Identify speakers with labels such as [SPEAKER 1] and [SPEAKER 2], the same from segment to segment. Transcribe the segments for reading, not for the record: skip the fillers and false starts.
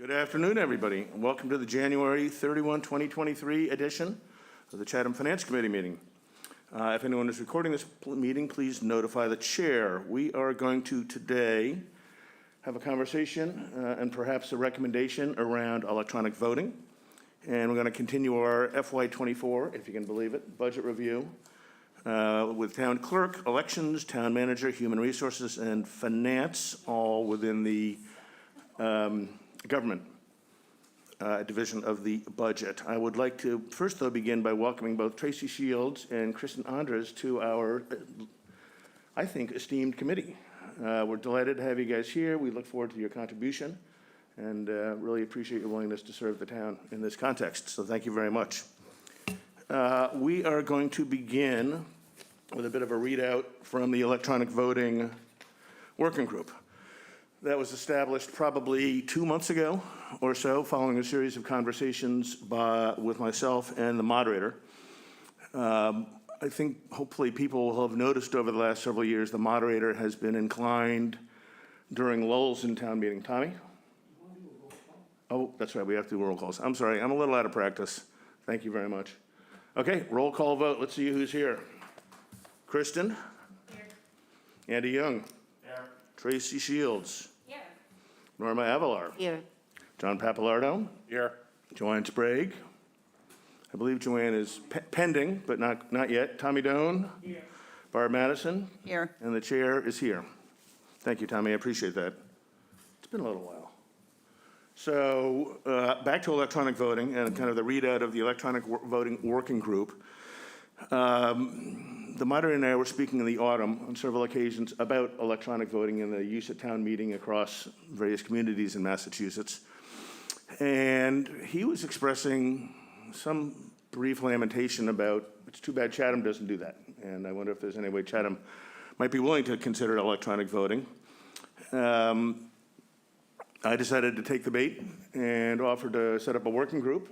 [SPEAKER 1] Good afternoon, everybody, and welcome to the January 31, 2023 edition of the Chatham Finance Committee meeting. If anyone is recording this meeting, please notify the chair. We are going to today have a conversation and perhaps a recommendation around electronic voting. And we're going to continue our FY24, if you can believe it, budget review with town clerk, elections, town manager, human resources, and finance, all within the government division of the budget. I would like to first, though, begin by welcoming both Tracy Shields and Kristen Andres to our, I think, esteemed committee. We're delighted to have you guys here. We look forward to your contribution and really appreciate your willingness to serve the town in this context. So thank you very much. We are going to begin with a bit of a readout from the electronic voting working group. That was established probably 2 months ago or so, following a series of conversations with myself and the moderator. I think hopefully people will have noticed over the last several years the moderator has been inclined during lulls in town meeting. Tommy? Oh, that's right, we have to do roll calls. I'm sorry, I'm a little out of practice. Thank you very much. Okay, roll call vote. Let's see who's here. Kristen? Here. Andy Young? Here. Tracy Shields? Here. Norma Avalar?
[SPEAKER 2] Here.
[SPEAKER 1] John Papalardo?
[SPEAKER 3] Here.
[SPEAKER 1] Joanne Sprague? I believe Joanne is pending, but not yet. Tommy Doan? Here. Barb Madison?
[SPEAKER 2] Here.
[SPEAKER 1] And the chair is here. Thank you, Tommy. I appreciate that. It's been a little while. So back to electronic voting and kind of the readout of the electronic voting working group. The moderator and I were speaking in the autumn on several occasions about electronic voting and the use at town meeting across various communities in Massachusetts. And he was expressing some brief lamentation about, it's too bad Chatham doesn't do that. And I wonder if there's any way Chatham might be willing to consider electronic voting. I decided to take the bait and offered to set up a working group,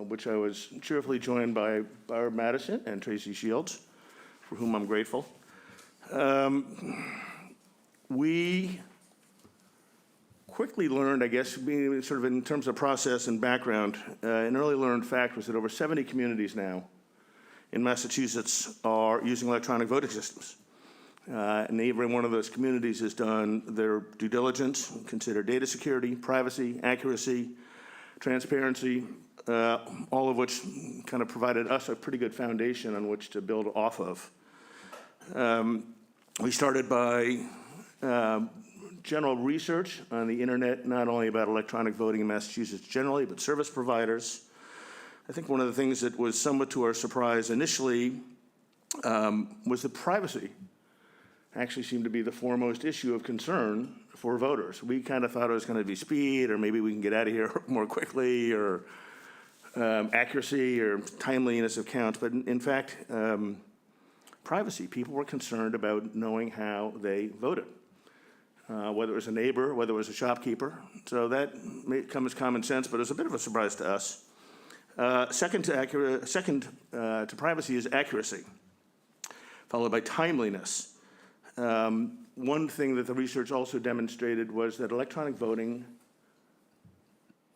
[SPEAKER 1] which I was cheerfully joined by Barb Madison and Tracy Shields, for whom I'm grateful. We quickly learned, I guess, being sort of in terms of process and background, an early learned fact was that over 70 communities now in Massachusetts are using electronic voting systems. And every one of those communities has done their due diligence, consider data security, privacy, accuracy, transparency, all of which kind of provided us a pretty good foundation on which to build off of. We started by general research on the internet, not only about electronic voting in Massachusetts generally, but service providers. I think one of the things that was somewhat to our surprise initially was that privacy actually seemed to be the foremost issue of concern for voters. We kind of thought it was going to be speed, or maybe we can get out of here more quickly, or accuracy or timeliness of counts. But in fact, privacy. People were concerned about knowing how they voted, whether it was a neighbor, whether it was a shopkeeper. So that may come as common sense, but it was a bit of a surprise to us. Second to privacy is accuracy, followed by timeliness. One thing that the research also demonstrated was that electronic voting,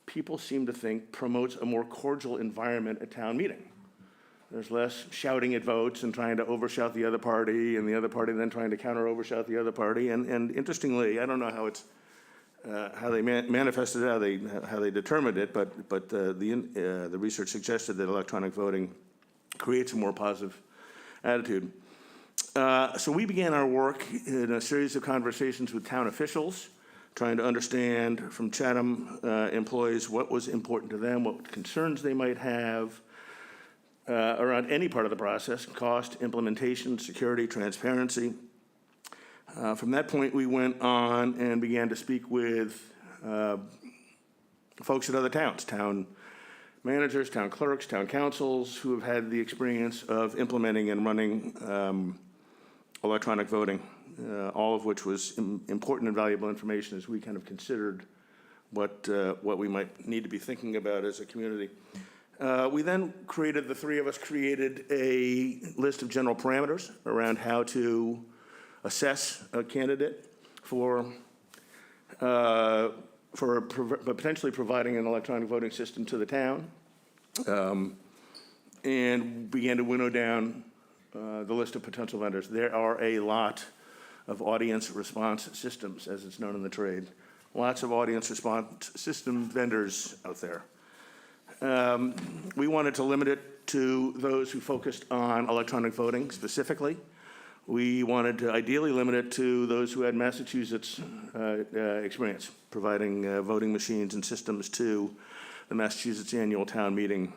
[SPEAKER 1] people seem to think, promotes a more cordial environment at town meeting. There's less shouting at votes and trying to overshout the other party, and the other party then trying to counter-overshout the other party. And interestingly, I don't know how it's how they manifested it, how they determined it, but the research suggested that electronic voting creates a more positive attitude. So we began our work in a series of conversations with town officials, trying to understand from Chatham employees what was important to them, what concerns they might have around any part of the process: cost, implementation, security, transparency. From that point, we went on and began to speak with folks at other towns, town managers, town clerks, town councils, who have had the experience of implementing and running electronic voting, all of which was important and valuable information as we kind of considered what we might need to be thinking about as a community. We then the three of us created a list of general parameters around how to assess a candidate for for potentially providing an electronic voting system to the town, and began to winnow down the list of potential vendors. There are a lot of audience response systems, as it's known in the trade. Lots of audience response system vendors out there. We wanted to limit it to those who focused on electronic voting specifically. We wanted to ideally limit it to those who had Massachusetts experience, providing voting machines and systems to the Massachusetts annual town meeting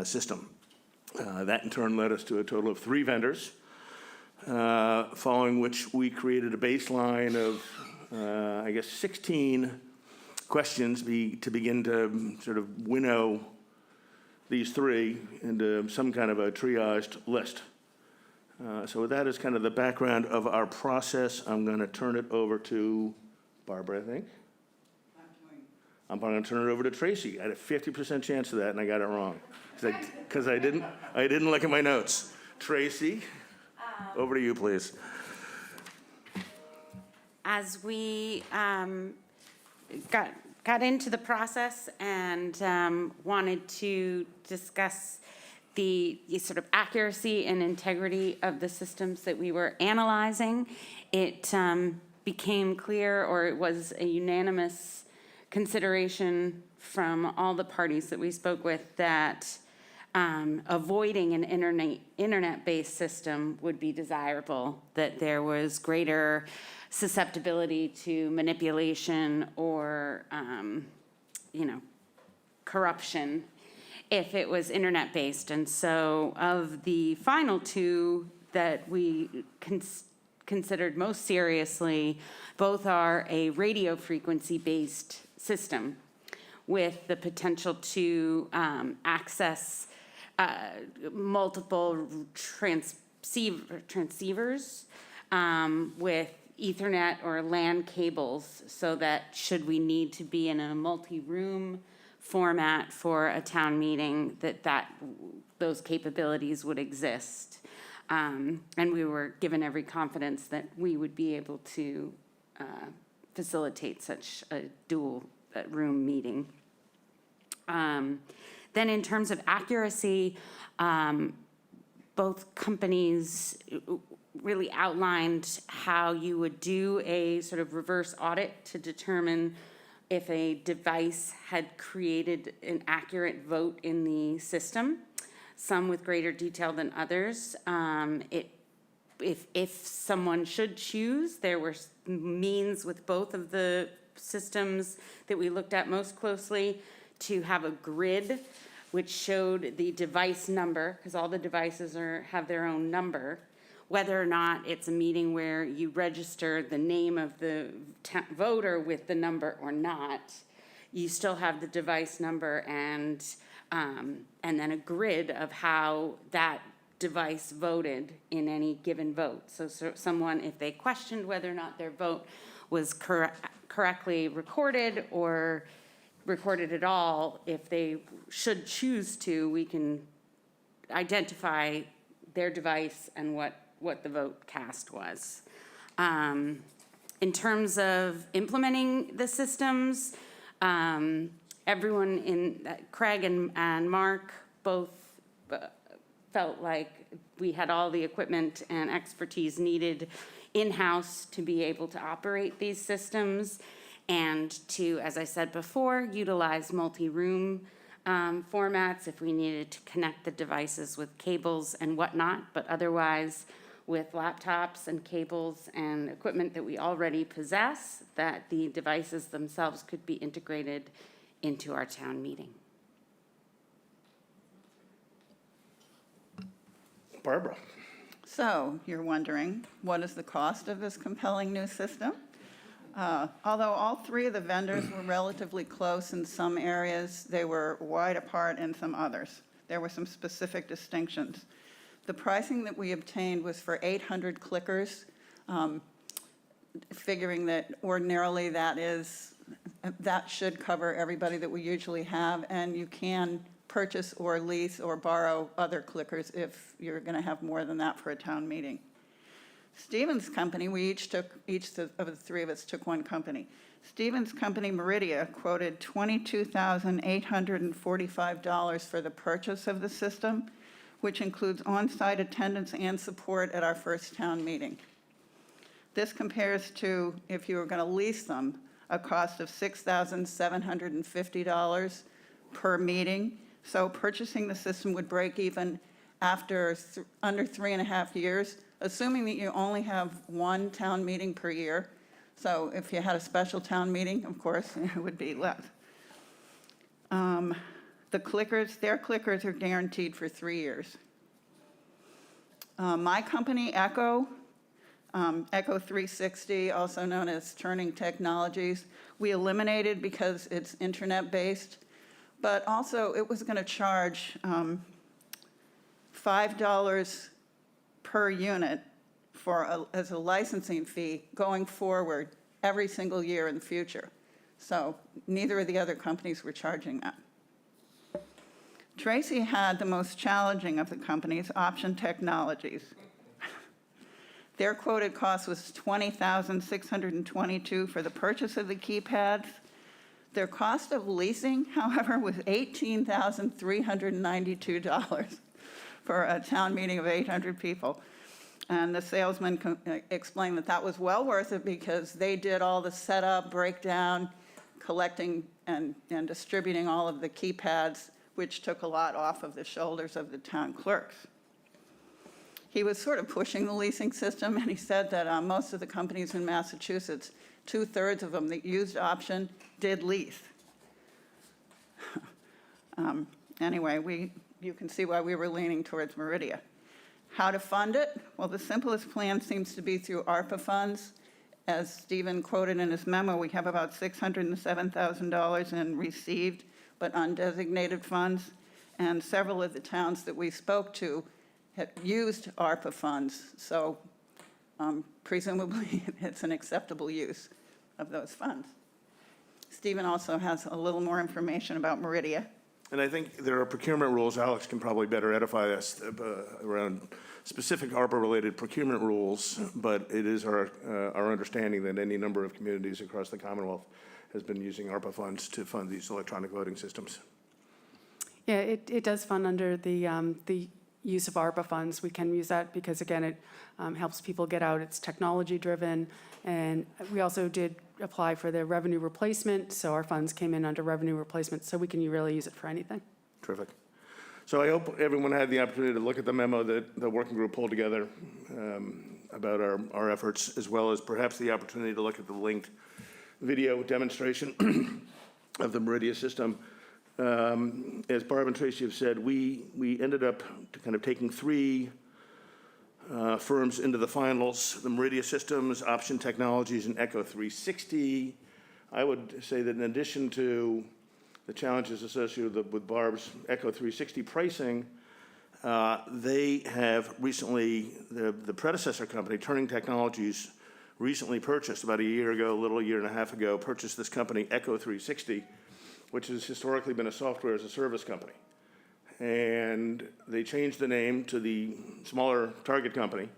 [SPEAKER 1] system. That in turn led us to a total of 3 vendors, following which we created a baseline of, I guess, 16 questions to begin to sort of winnow these 3 into some kind of a triaged list. So with that as kind of the background of our process, I'm going to turn it over to Barbara, I think. I'm going to turn it over to Tracy. I had a 50% chance of that, and I got it wrong because I didn't look at my notes. Tracy, over to you, please.
[SPEAKER 2] As we got into the process and wanted to discuss the sort of accuracy and integrity of the systems that we were analyzing, it became clear, or it was a unanimous consideration from all the parties that we spoke with, that avoiding an internet-based system would be desirable, that there was greater susceptibility to manipulation or, corruption if it was internet-based. And so of the final 2 that we considered most seriously, both are a radio frequency-based system with the potential to access multiple transceivers with Ethernet or LAN cables, so that should we need to be in a multi-room format for a town meeting, that those capabilities would exist. And we were given every confidence that we would be able to facilitate such a dual room meeting. Then in terms of accuracy, both companies really outlined how you would do a sort of reverse audit to determine if a device had created an accurate vote in the system, some with greater detail than others. If someone should choose, there were means with both of the systems that we looked at most closely to have a grid which showed the device number, because all the devices have their own number, whether or not it's a meeting where you register the name of the voter with the number or not, you still have the device number and then a grid of how that device voted in any given vote. So someone, if they questioned whether or not their vote was correctly recorded or recorded at all, if they should choose to, we can identify their device and what the vote cast was. In terms of implementing the systems, everyone Craig and Mark both felt like we had all the equipment and expertise needed in-house to be able to operate these systems and to, as I said before, utilize multi-room formats if we needed to connect the devices with cables and whatnot, but otherwise with laptops and cables and equipment that we already possess, that the devices themselves could be integrated into our town meeting.
[SPEAKER 1] Barbara.
[SPEAKER 3] So you're wondering, what is the cost of this compelling new system? Although all 3 of the vendors were relatively close in some areas, they were wide apart in some others. There were some specific distinctions. The pricing that we obtained was for 800 clickers, figuring that ordinarily that should cover everybody that we usually have, and you can purchase or lease or borrow other clickers if you're going to have more than that for a town meeting. Stevens' company, each of the three of us took one company. Stevens' company, Meridia, quoted $22,845 for the purchase of the system, which includes on-site attendance and support at our first town meeting. This compares to, if you were going to lease them, a cost of $6,750 per meeting. So purchasing the system would break even after under 3.5 years, assuming that you only have one town meeting per year. So if you had a special town meeting, of course, it would be less. The clickers, their clickers are guaranteed for 3 years. My company, Echo 360, also known as Turning Technologies, we eliminated because it's internet-based, but also it was going to charge $5 per unit as a licensing fee going forward every single year in the future. So neither of the other companies were charging that. Tracy had the most challenging of the companies, Option Technologies. Their quoted cost was $20,622 for the purchase of the keypads. Their cost of leasing, however, was $18,392 for a town meeting of 800 people. And the salesman explained that that was well worth it because they did all the setup, breakdown, collecting and distributing all of the keypads, which took a lot off of the shoulders of the town clerks. He was sort of pushing the leasing system, and he said that most of the companies in Massachusetts, 2/3 of them that used Option did lease. Anyway, you can see why we were leaning towards Meridia. How to fund it? Well, the simplest plan seems to be through ARPA funds. As Stephen quoted in his memo, we have about $607,000 in received but undesignated funds, and several of the towns that we spoke to have used ARPA funds, so presumably it's an acceptable use of those funds. Stephen also has a little more information about Meridia.
[SPEAKER 1] And I think there are procurement rules, Alex can probably better edify us around specific ARPA-related procurement rules, but it is our understanding that any number of communities across the Commonwealth has been using ARPA funds to fund these electronic voting systems.
[SPEAKER 4] Yeah, it does fund under the use of ARPA funds. We can use that because, again, it helps people get out. It's technology-driven, and we also did apply for the revenue replacement, so our funds came in under revenue replacement, so we can really use it for anything.
[SPEAKER 1] Terrific. So I hope everyone had the opportunity to look at the memo that the working group pulled together about our efforts, as well as perhaps the opportunity to look at the linked video demonstration of the Meridia system. As Barb and Tracy have said, we ended up kind of taking three firms into the finals: the Meridia Systems, Option Technologies, and Echo 360. I would say that in addition to the challenges associated with Barb's Echo 360 pricing, they have recently, the predecessor company, Turning Technologies, recently purchased, about a year ago, a little year and a half ago, purchased this company, Echo 360, which has historically been a software as a service company. And they changed the name to the smaller target company.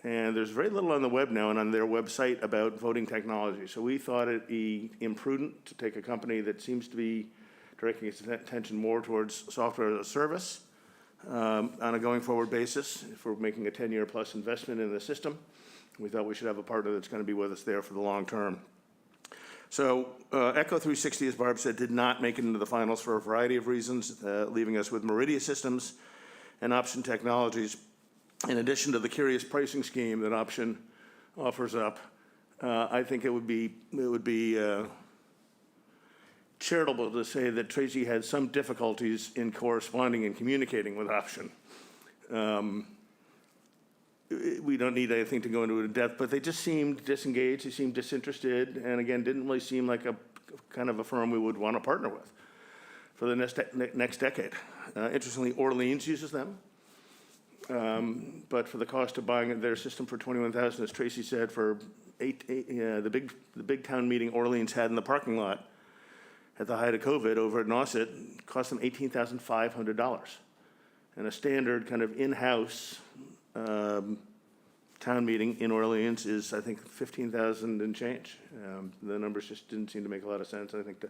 [SPEAKER 1] And there's very little on the web now and on their website about voting technology. So we thought it be imprudent to take a company that seems to be directing its attention more towards software as a service on a going forward basis. If we're making a 10-year plus investment in the system, we thought we should have a partner that's going to be with us there for the long term. So Echo 360, as Barb said, did not make it into the finals for a variety of reasons, leaving us with Meridia Systems and Option Technologies. In addition to the curious pricing scheme that Option offers up, I think it would be charitable to say that Tracy had some difficulties in corresponding and communicating with Option. We don't need anything to go into it in depth, but they just seemed disengaged, they seemed disinterested, and again, didn't really seem like a kind of a firm we would want to partner with for the next decade. Interestingly, Orleans uses them, but for the cost of buying their system for $21,000, as Tracy said, for the big town meeting Orleans had in the parking lot at the height of COVID over at Nauset cost them $18,500, and a standard kind of in-house town meeting in Orleans is, I think, 15,000 and change. The numbers just didn't seem to make a lot of sense. I think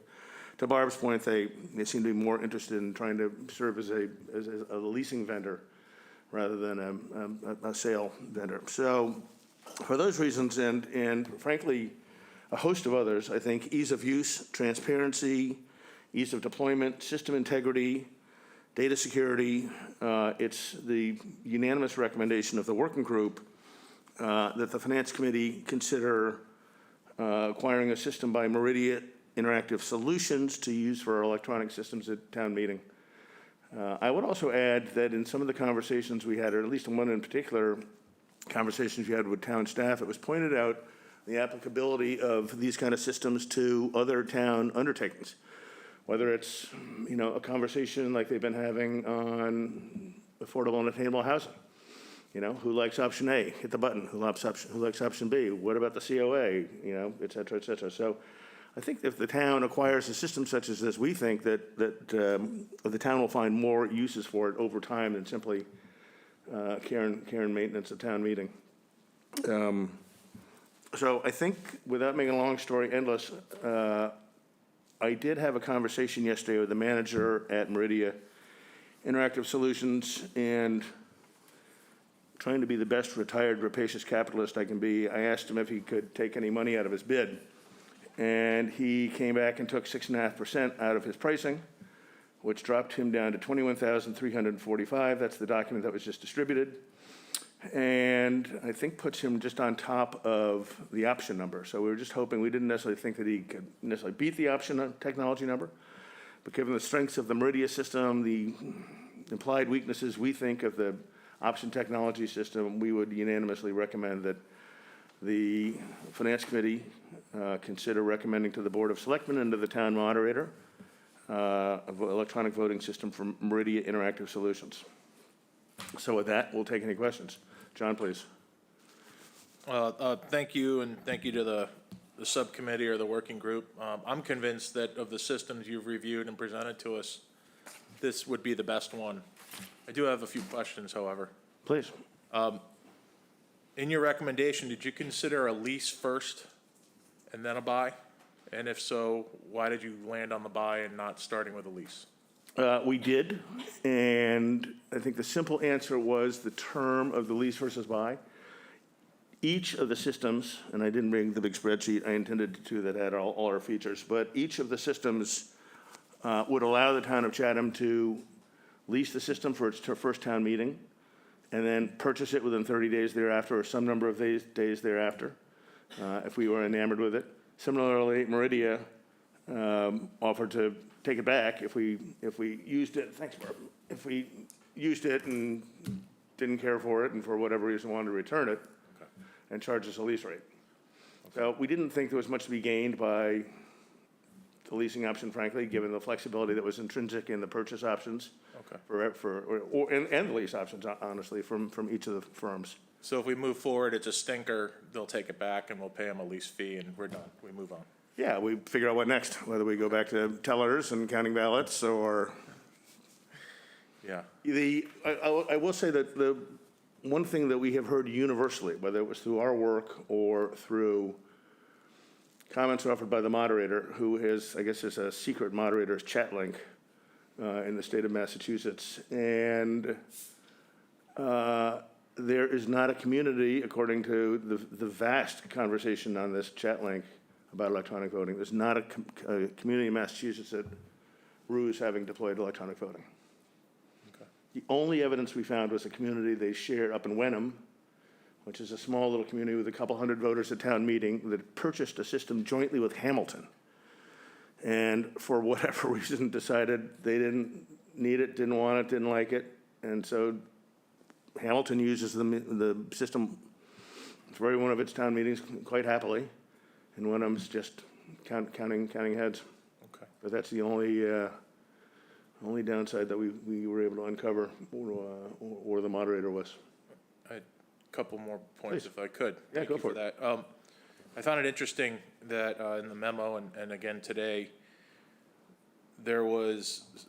[SPEAKER 1] to Barb's point, they seem to be more interested in trying to serve as a leasing vendor rather than a sale vendor. So for those reasons, and frankly, a host of others, I think ease of use, transparency, ease of deployment, system integrity, data security, it's the unanimous recommendation of the working group that the Finance Committee consider acquiring a system by Meridia Interactive Solutions to use for our electronic systems at town meeting. I would also add that in some of the conversations we had, or at least in one in particular, conversations we had with town staff, it was pointed out the applicability of these kind of systems to other town undertakings, whether it's, a conversation like they've been having on affordable and attainable housing. Who likes option A? Hit the button. Who likes option B? What about the COA? Et cetera, et cetera. So I think if the town acquires a system such as this, we think that the town will find more uses for it over time than simply care and maintenance at town meeting. So I think, without making a long story endless, I did have a conversation yesterday with the manager at Meridia Interactive Solutions, and trying to be the best retired rapacious capitalist I can be, I asked him if he could take any money out of his bid. And he came back and took 6.5% out of his pricing, which dropped him down to $21,345. That's the document that was just distributed. And I think puts him just on top of the option number. So we were just hoping, we didn't necessarily think that he could necessarily beat the option technology number, but given the strengths of the Meridia system, the implied weaknesses we think of the option technology system, we would unanimously recommend that the Finance Committee consider recommending to the Board of Selectmen and to the town moderator of electronic voting system from Meridia Interactive Solutions. So with that, we'll take any questions. John, please.
[SPEAKER 5] Thank you, and thank you to the subcommittee or the working group. I'm convinced that of the systems you've reviewed and presented to us, this would be the best one. I do have a few questions, however.
[SPEAKER 1] Please.
[SPEAKER 5] In your recommendation, did you consider a lease first and then a buy? And if so, why did you land on the buy and not starting with a lease?
[SPEAKER 1] We did, and I think the simple answer was the term of the lease versus buy. Each of the systems, and I didn't bring the big spreadsheet, I intended to that had all our features, but each of the systems would allow the town of Chatham to lease the system for its first town meeting, and then purchase it within 30 days thereafter, or some number of days thereafter, if we were enamored with it. Similarly, Meridia offered to take it back if we used it. Thanks, Barb. If we used it and didn't care for it, and for whatever reason wanted to return it, and charge us a lease rate. So we didn't think there was much to be gained by the leasing option, frankly, given the flexibility that was intrinsic in the purchase options. And the lease options, honestly, from each of the firms.
[SPEAKER 5] So if we move forward, it's a stinker, they'll take it back and we'll pay them a lease fee and we're done, we move on.
[SPEAKER 1] Yeah, we figure out what next, whether we go back to tellers and counting ballots or.
[SPEAKER 5] Yeah.
[SPEAKER 1] I will say that the one thing that we have heard universally, whether it was through our work or through comments offered by the moderator, who is, I guess, is a secret moderator's chat link in the state of Massachusetts, and there is not a community, according to the vast conversation on this chat link about electronic voting, there's not a community in Massachusetts that rues having deployed electronic voting. The only evidence we found was a community they shared up in Wenham, which is a small little community with a couple hundred voters at town meeting, that purchased a system jointly with Hamilton. And for whatever reason decided they didn't need it, didn't want it, didn't like it. And so Hamilton uses the system for every one of its town meetings quite happily. And Wenham's just counting heads.
[SPEAKER 5] Okay.
[SPEAKER 1] But that's the only downside that we were able to uncover, or the moderator was.
[SPEAKER 5] I had a couple more points,
[SPEAKER 1] Please.
[SPEAKER 5] if I could.
[SPEAKER 1] Yeah,
[SPEAKER 5] Thank
[SPEAKER 1] go
[SPEAKER 5] you
[SPEAKER 1] for
[SPEAKER 5] that. I found it interesting that in the memo, and again today, there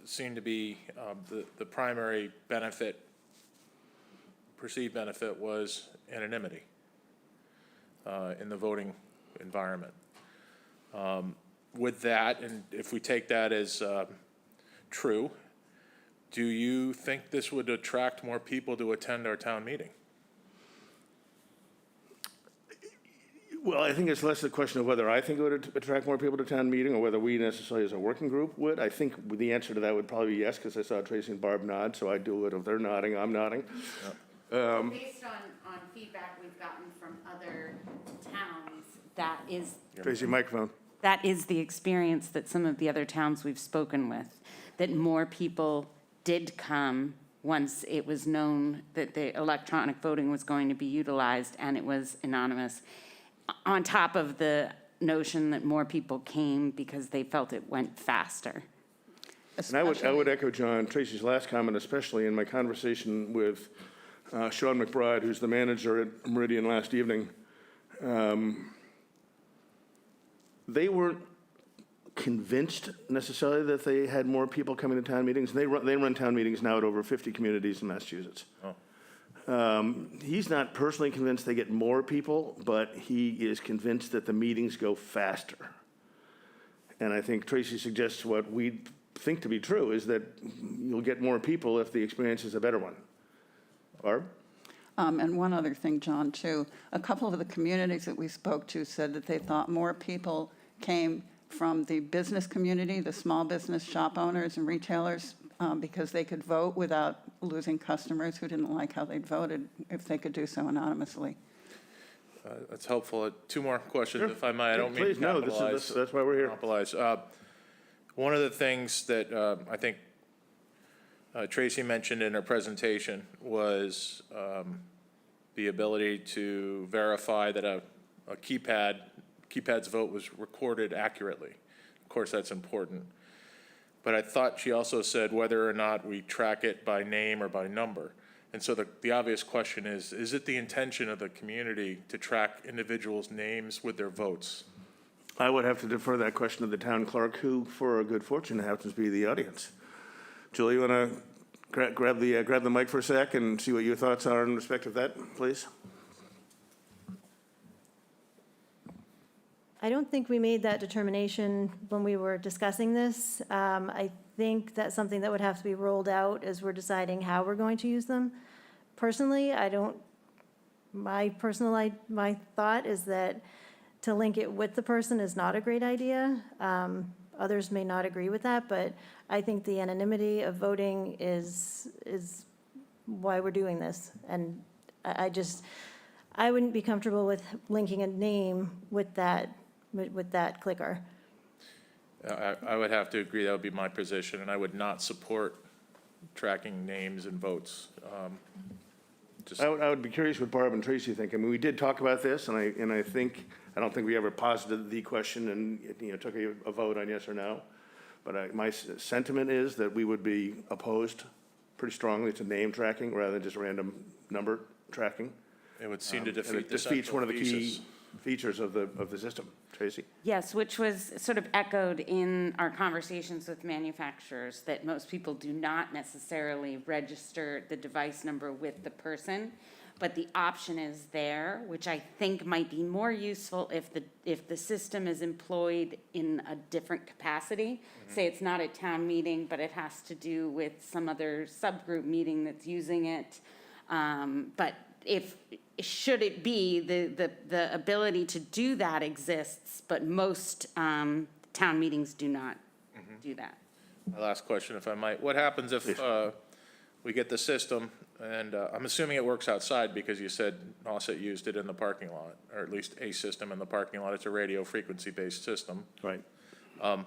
[SPEAKER 5] seemed to be the primary benefit, perceived benefit was anonymity. in the voting environment. With that, and if we take that as true, do you think this would attract more people to attend our town meeting?
[SPEAKER 1] Well, I think it's less a question of whether I think it would attract more people to town meeting or whether we necessarily as a working group would. I think the answer to that would probably be yes, because I saw Tracy and Barb nod, so I do it. If they're nodding, I'm nodding.
[SPEAKER 2] Based on feedback we've gotten from other towns,
[SPEAKER 1] Tracy, microphone.
[SPEAKER 2] that is the experience that some of the other towns we've spoken with, that more people did come once it was known that the electronic voting was going to be utilized and it was anonymous, on top of the notion that more people came because they felt it went faster.
[SPEAKER 1] And I would echo Tracy's last comment, especially in my conversation with Sean McBride, who's the manager at Meridian last evening. They weren't convinced necessarily that they had more people coming to town meetings. They run town meetings now at over 50 communities in Massachusetts. He's not personally convinced they get more people, but he is convinced that the meetings go faster. And I think Tracy suggests what we think to be true, is that you'll get more people if the experience is a better one. Barb?
[SPEAKER 3] And one other thing, John, too. A couple of the communities that we spoke to said that they thought more people came from the business community, the small business shop owners and retailers, because they could vote without losing customers who didn't like how they'd voted if they could do so anonymously.
[SPEAKER 5] That's helpful. Two more questions,
[SPEAKER 1] Sure.
[SPEAKER 5] if I might. I don't mean
[SPEAKER 1] Please,
[SPEAKER 5] to
[SPEAKER 1] no,
[SPEAKER 5] capitalize.
[SPEAKER 1] that's why we're here.
[SPEAKER 5] Monopolize. One of the things that I think Tracy mentioned in her presentation was the ability to verify that a keypad's vote was recorded accurately. Of course, that's important. But I thought she also said whether or not we track it by name or by number. And so the obvious question is it the intention of the community to track individuals' names with their votes?
[SPEAKER 1] I would have to defer that question to the town clerk, who, for a good fortune, happens to be the audience. Julie, you want to grab the mic for a sec and see what your thoughts are in respect of that, please?
[SPEAKER 6] I don't think we made that determination when we were discussing this. I think that's something that would have to be rolled out as we're deciding how we're going to use them. Personally, my thought is that to link it with the person is not a great idea. Others may not agree with that, but I think the anonymity of voting is why we're doing this. And I wouldn't be comfortable with linking a name with that clicker.
[SPEAKER 5] I would have to agree, that would be my position, and I would not support tracking names and votes.
[SPEAKER 1] I would be curious what Barb and Tracy think. I mean, we did talk about this, and I don't think we ever posited the question and, took a vote on yes or no. But my sentiment is that we would be opposed pretty strongly to name tracking rather than just random number tracking.
[SPEAKER 5] It would seem to
[SPEAKER 1] And
[SPEAKER 5] defeat
[SPEAKER 1] it
[SPEAKER 5] the
[SPEAKER 1] defeats
[SPEAKER 5] central
[SPEAKER 1] one of the key
[SPEAKER 5] thesis.
[SPEAKER 1] features of the system. Tracy?
[SPEAKER 2] Yes, which was sort of echoed in our conversations with manufacturers, that most people do not necessarily register the device number with the person, but the option is there, which I think might be more useful if the system is employed in a different capacity. Say it's not a town meeting, but it has to do with some other subgroup meeting that's using it. But should it be, the ability to do that exists, but most town meetings do not do that.
[SPEAKER 5] My last question, if I might. What happens if we get the system, and I'm assuming it works outside because you said Nauset used it in the parking lot, or at least a system in the parking lot. It's a radio frequency-based system.
[SPEAKER 1] Right.
[SPEAKER 5] But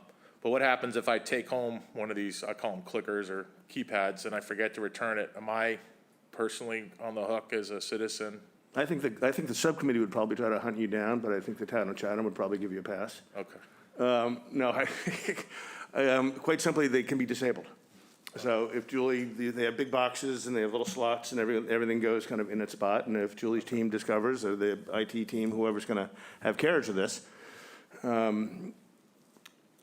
[SPEAKER 5] what happens if I take home one of these, I call them clickers or keypads, and I forget to return it? Am I personally on the hook as a citizen?
[SPEAKER 1] I think the subcommittee would probably try to hunt you down, but I think the town of Chatham would probably give you a pass.
[SPEAKER 5] Okay.
[SPEAKER 1] No, quite simply, they can be disabled. So if Julie, they have big boxes and they have little slots and everything goes kind of in its spot. And if Julie's team discovers, or the IT team, whoever's going to have carriage of this,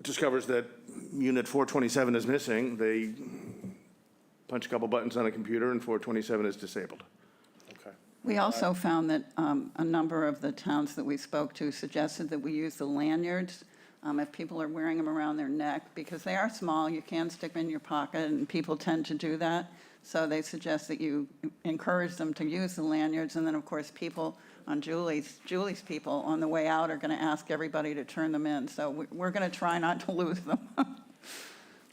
[SPEAKER 1] discovers that unit 427 is missing, they punch a couple buttons on a computer and 427 is disabled.
[SPEAKER 5] Okay.
[SPEAKER 3] We also found that a number of the towns that we spoke to suggested that we use the lanyards if people are wearing them around their neck, because they are small, you can stick them in your pocket, and people tend to do that. So they suggest that you encourage them to use the lanyards, and then, of course, people on Julie's people on the way out are going to ask everybody to turn them in. So we're going to try not to lose them.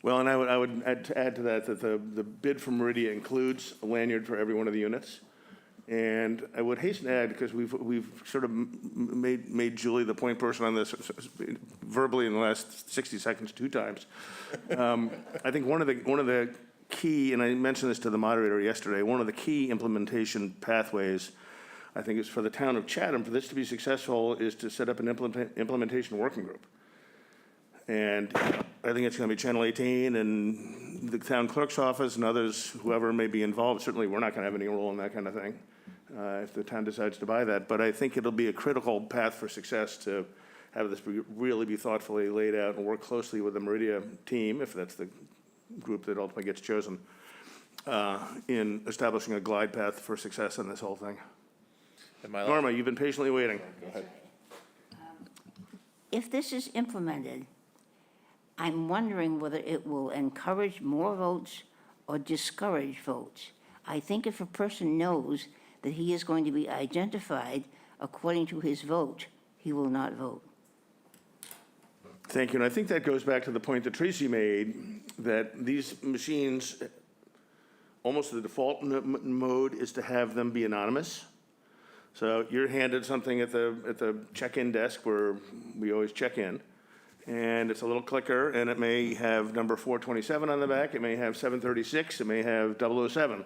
[SPEAKER 1] Well, and I would add to that the bid from Meridia includes a lanyard for every one of the units. And I would hasten to add, because we've sort of made Julie the point person on this verbally in the last 60 seconds 2 times. I think one of the key, and I mentioned this to the moderator yesterday, one of the key implementation pathways, I think, is for the town of Chatham, for this to be successful, is to set up an implementation working group. And I think it's going to be Channel 18 and the town clerk's office and others, whoever may be involved. Certainly, we're not going to have any role in that kind of thing if the town decides to buy that. But I think it'll be a critical path for success to have this really be thoughtfully laid out and work closely with the Meridia team, if that's the group that ultimately gets chosen, in establishing a glide path for success in this whole thing. Norma, you've been patiently waiting. Go ahead.
[SPEAKER 7] If this is implemented, I'm wondering whether it will encourage more votes or discourage votes. I think if a person knows that he is going to be identified according to his vote, he will not vote.
[SPEAKER 1] Thank you, and I think that goes back to the point that Tracy made, that these machines, almost the default mode is to have them be anonymous. So you're handed something at the check-in desk where we always check in, and it's a little clicker, and it may have number 427 on the back, it may have 736, it may have 007.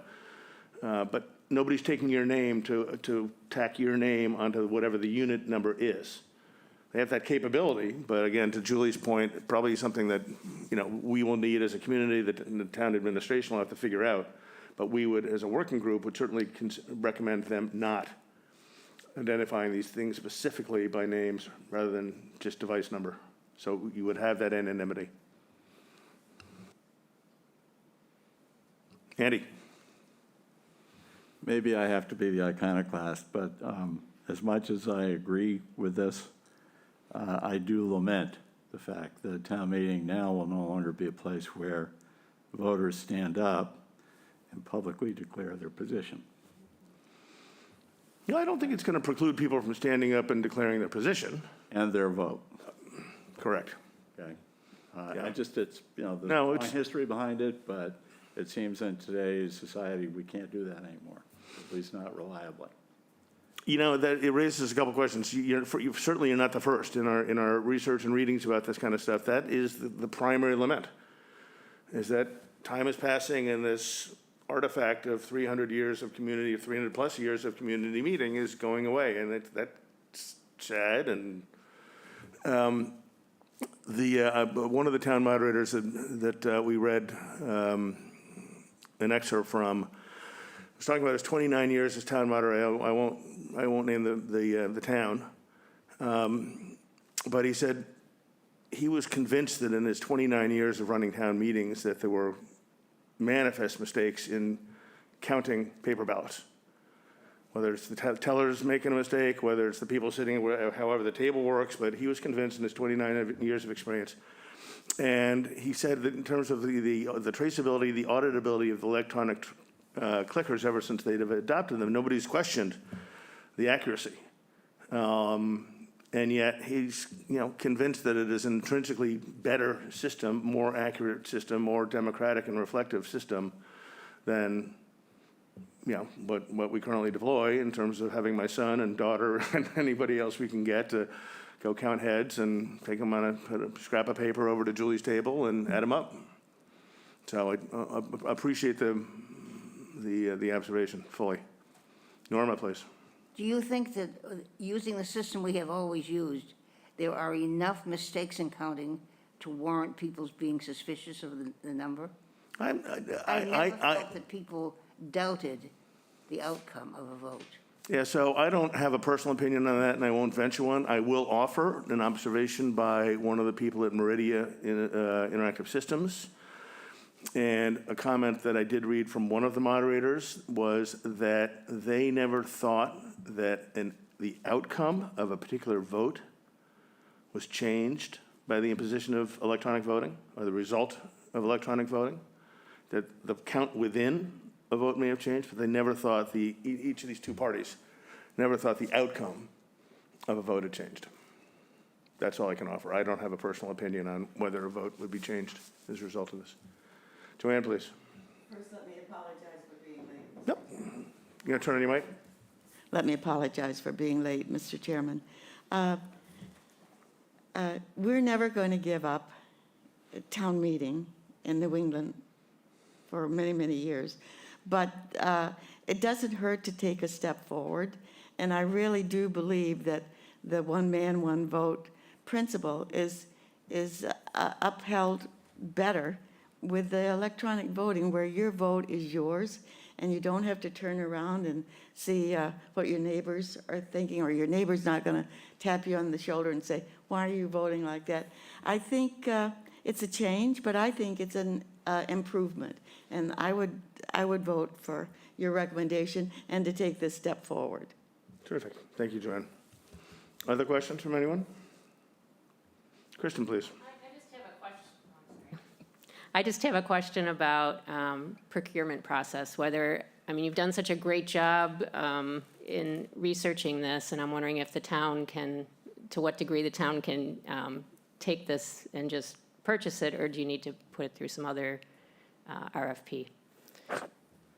[SPEAKER 1] But nobody's taking your name to tack your name onto whatever the unit number is. They have that capability, but again, to Julie's point, probably something that, we will need as a community, that the town administration will have to figure out. But we would, as a working group, would certainly recommend them not identifying these things specifically by names rather than just device number. So you would have that anonymity. Andy?
[SPEAKER 8] Maybe I have to be the iconoclast, but as much as I agree with this, I do lament the fact that a town meeting now will no longer be a place where voters stand up and publicly declare their position.
[SPEAKER 1] I don't think it's going to preclude people from standing up and declaring their position.
[SPEAKER 8] And their vote,
[SPEAKER 1] Correct.
[SPEAKER 8] okay?
[SPEAKER 1] Yeah.
[SPEAKER 8] It's, there's
[SPEAKER 1] No,
[SPEAKER 8] a long
[SPEAKER 1] it's-
[SPEAKER 8] history behind it, but it seems in today's society, we can't do that anymore, at least not reliably.
[SPEAKER 1] That it raises a couple questions. Certainly you're not the first in our research and readings about this kind of stuff. That is the primary lament, is that time is passing and this artifact of 300 years of community, 300 plus years of community meeting is going away, and that's sad. And one of the town moderators that we read an excerpt from was talking about his 29 years as town moderator. I won't name the town, but he said he was convinced that in his 29 years of running town meetings that there were manifest mistakes in counting paper ballots. Whether it's the tellers making a mistake, whether it's the people sitting, however the table works, but he was convinced in his 29 years of experience. And he said that in terms of the traceability, the auditability of the electronic clickers ever since they've adopted them, nobody's questioned the accuracy. And yet he's convinced that it is an intrinsically better system, more accurate system, more democratic and reflective system than what we currently deploy in terms of having my son and daughter and anybody else we can get to go count heads and take them on a scrap of paper over to Julie's table and add them up. So I appreciate the observation fully. Norma, please.
[SPEAKER 7] Do you think that using the system we have always used, there are enough mistakes in counting to warrant people's being suspicious of the number? I never felt that people doubted the outcome of a vote.
[SPEAKER 1] Yeah, so I don't have a personal opinion on that, and I won't venture one. I will offer an observation by one of the people at Meridia Interactive Systems. And a comment that I did read from one of the moderators was that they never thought that the outcome of a particular vote was changed by the imposition of electronic voting, or the result of electronic voting, that the count within a vote may have changed, but they never thought each of these two parties never thought the outcome of a vote had changed. That's all I can offer. I don't have a personal opinion on whether a vote would be changed as a result of this. Joanne, please.
[SPEAKER 9] First, let me apologize for being late.
[SPEAKER 1] Yep. You gonna turn on your mic?
[SPEAKER 9] Let me apologize for being late, Mr. Chairman. We're never going to give up a town meeting in New England for many, many years. But it doesn't hurt to take a step forward. And I really do believe that the one man, one vote principle is upheld better with the electronic voting, where your vote is yours and you don't have to turn around and see what your neighbors are thinking, or your neighbor's not going to tap you on the shoulder and say, why are you voting like that? I think it's a change, but I think it's an improvement. And I would vote for your recommendation and to take this step forward.
[SPEAKER 1] Terrific. Thank you, Joanne. Other questions from anyone? Kristen, please.
[SPEAKER 10] I just have a question about procurement process, whether, I mean, you've done such a great job in researching this, and I'm wondering if the town can, to what degree the town can take this and just purchase it, or do you need to put it through some other RFP?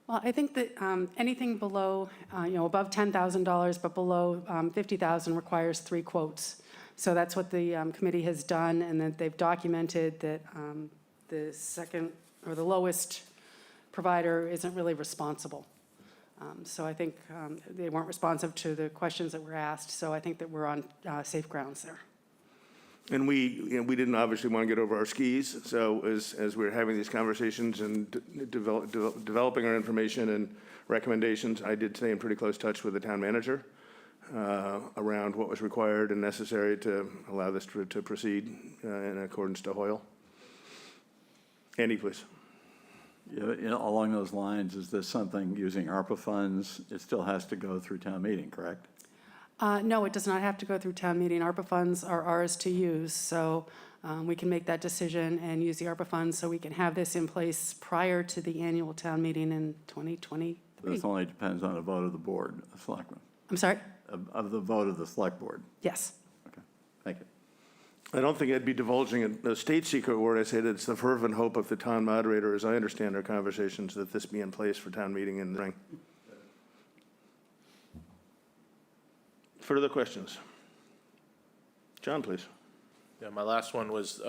[SPEAKER 4] Well, I think that anything below, above $10,000, but below $50,000 requires 3 quotes. So that's what the committee has done, and that they've documented that the second or the lowest provider isn't really responsible. So I think they weren't responsive to the questions that were asked. So I think that we're on safe grounds there.
[SPEAKER 1] And we didn't obviously want to get over our skis, so as we were having these conversations and developing our information and recommendations, I did stay in pretty close touch with the town manager around what was required and necessary to allow this to proceed in accordance to Hoyle. Andy, please.
[SPEAKER 8] Yeah, along those lines, is this something using ARPA funds? It still has to go through town meeting, correct?
[SPEAKER 4] No, it does not have to go through town meeting. ARPA funds are ours to use, so we can make that decision and use the ARPA funds so we can have this in place prior to the annual town meeting in 2023.
[SPEAKER 8] This only depends on a vote of the board, the selectmen,
[SPEAKER 4] I'm sorry?
[SPEAKER 8] of the vote of the select board.
[SPEAKER 4] Yes.
[SPEAKER 8] Okay, thank you.
[SPEAKER 1] I don't think I'd be divulging a state secret where I say that it's the fervent hope of the town moderator, as I understand our conversations, that this be in place for town meeting in the spring. Further questions? John, please.
[SPEAKER 5] Yeah, my last one was,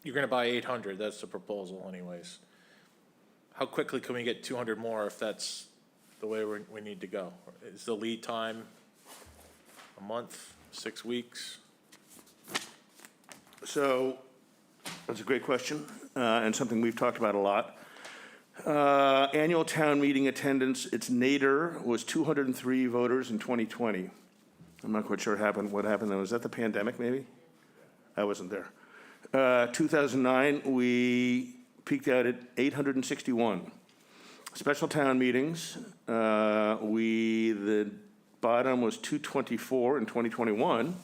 [SPEAKER 5] you're gonna buy 800, that's the proposal anyways. How quickly can we get 200 more if that's the way we need to go? Is the lead time a month, 6 weeks?
[SPEAKER 1] So, that's a great question, and something we've talked about a lot. Annual town meeting attendance, its nadir was 203 voters in 2020. I'm not quite sure what happened then. Was that the pandemic, maybe? I wasn't there. 2009, we peaked out at 861. Special town meetings, the bottom was 224 in 2021.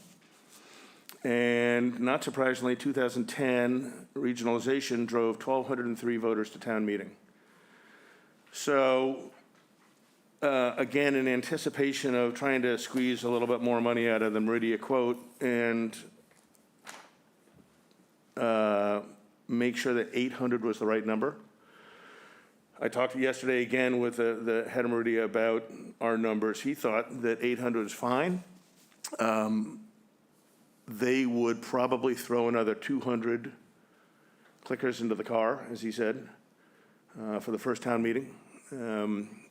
[SPEAKER 1] And not surprisingly, 2010 regionalization drove 1,203 voters to town meeting. So, again, in anticipation of trying to squeeze a little bit more money out of the Meridia quote and make sure that 800 was the right number, I talked yesterday again with the head of Meridia about our numbers. He thought that 800 was fine. They would probably throw another 200 clickers into the car, as he said, for the first town meeting.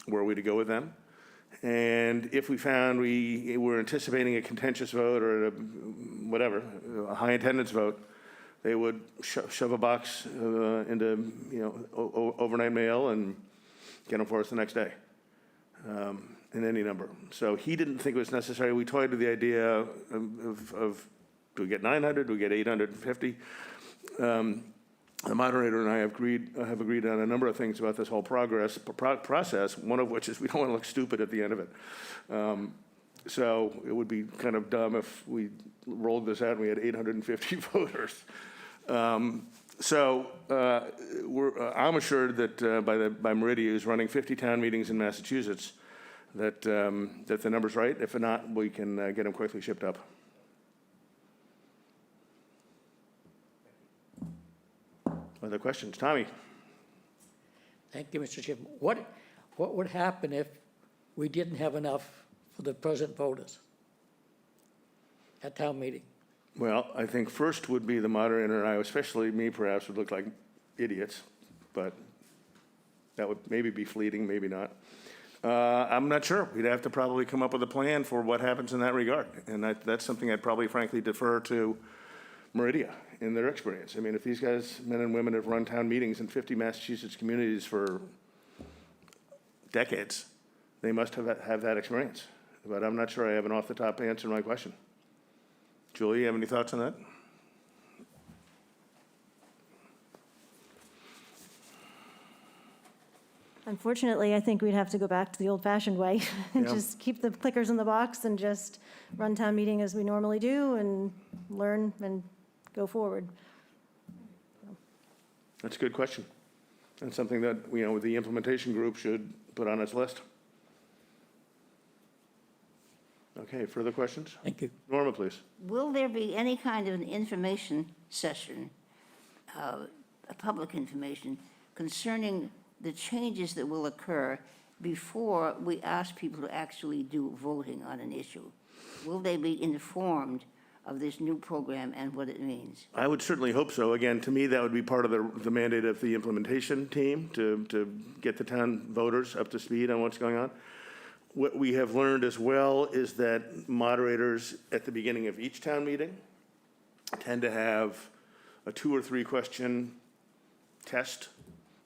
[SPEAKER 1] Were we to go with them. And if we found we were anticipating a contentious vote or a high attendance vote, they would shove a box into overnight mail and get them for us the next day, in any number. So he didn't think it was necessary. We toyed with the idea of do we get 900, do we get 850? the moderator and I have agreed on a number of things about this whole process, one of which is we don't want to look stupid at the end of it. So it would be kind of dumb if we rolled this out and we had 850 voters. I'm assured that by Meridia, who's running 50 town meetings in Massachusetts, that the number's right. If not, we can get them quickly shipped up. Other questions? Tommy?
[SPEAKER 11] Thank you, Mr. Chairman. What would happen if we didn't have enough for the present voters at town meeting?
[SPEAKER 1] Well, I think first would be the moderator and I, especially me perhaps, would look like idiots, but that would maybe be fleeting, maybe not. I'm not sure. We'd have to probably come up with a plan for what happens in that regard. And that's something I'd probably frankly defer to Meridia in their experience. I mean, if these guys, men and women, have run town meetings in 50 Massachusetts communities for decades, they must have that experience. But I'm not sure I have an off-the-top answer to my question. Julie, you have any thoughts on that?
[SPEAKER 6] Unfortunately, I think we'd have to go back to the old-fashioned way and
[SPEAKER 1] Yeah.
[SPEAKER 6] just keep the clickers in the box and just run town meeting as we normally do and learn and go forward.
[SPEAKER 1] That's a good question. And something that, you know, the implementation group should put on its list. Okay, further questions?
[SPEAKER 11] Thank you.
[SPEAKER 1] Norma, please.
[SPEAKER 7] Will there be any kind of an information session, a public information, concerning the changes that will occur before we ask people to actually do voting on an issue? Will they be informed of this new program and what it means?
[SPEAKER 1] I would certainly hope so. Again, to me, that would be part of the mandate of the implementation team to get the town voters up to speed on what's going on. What we have learned as well is that moderators at the beginning of each town meeting tend to have a 2 or 3 question test.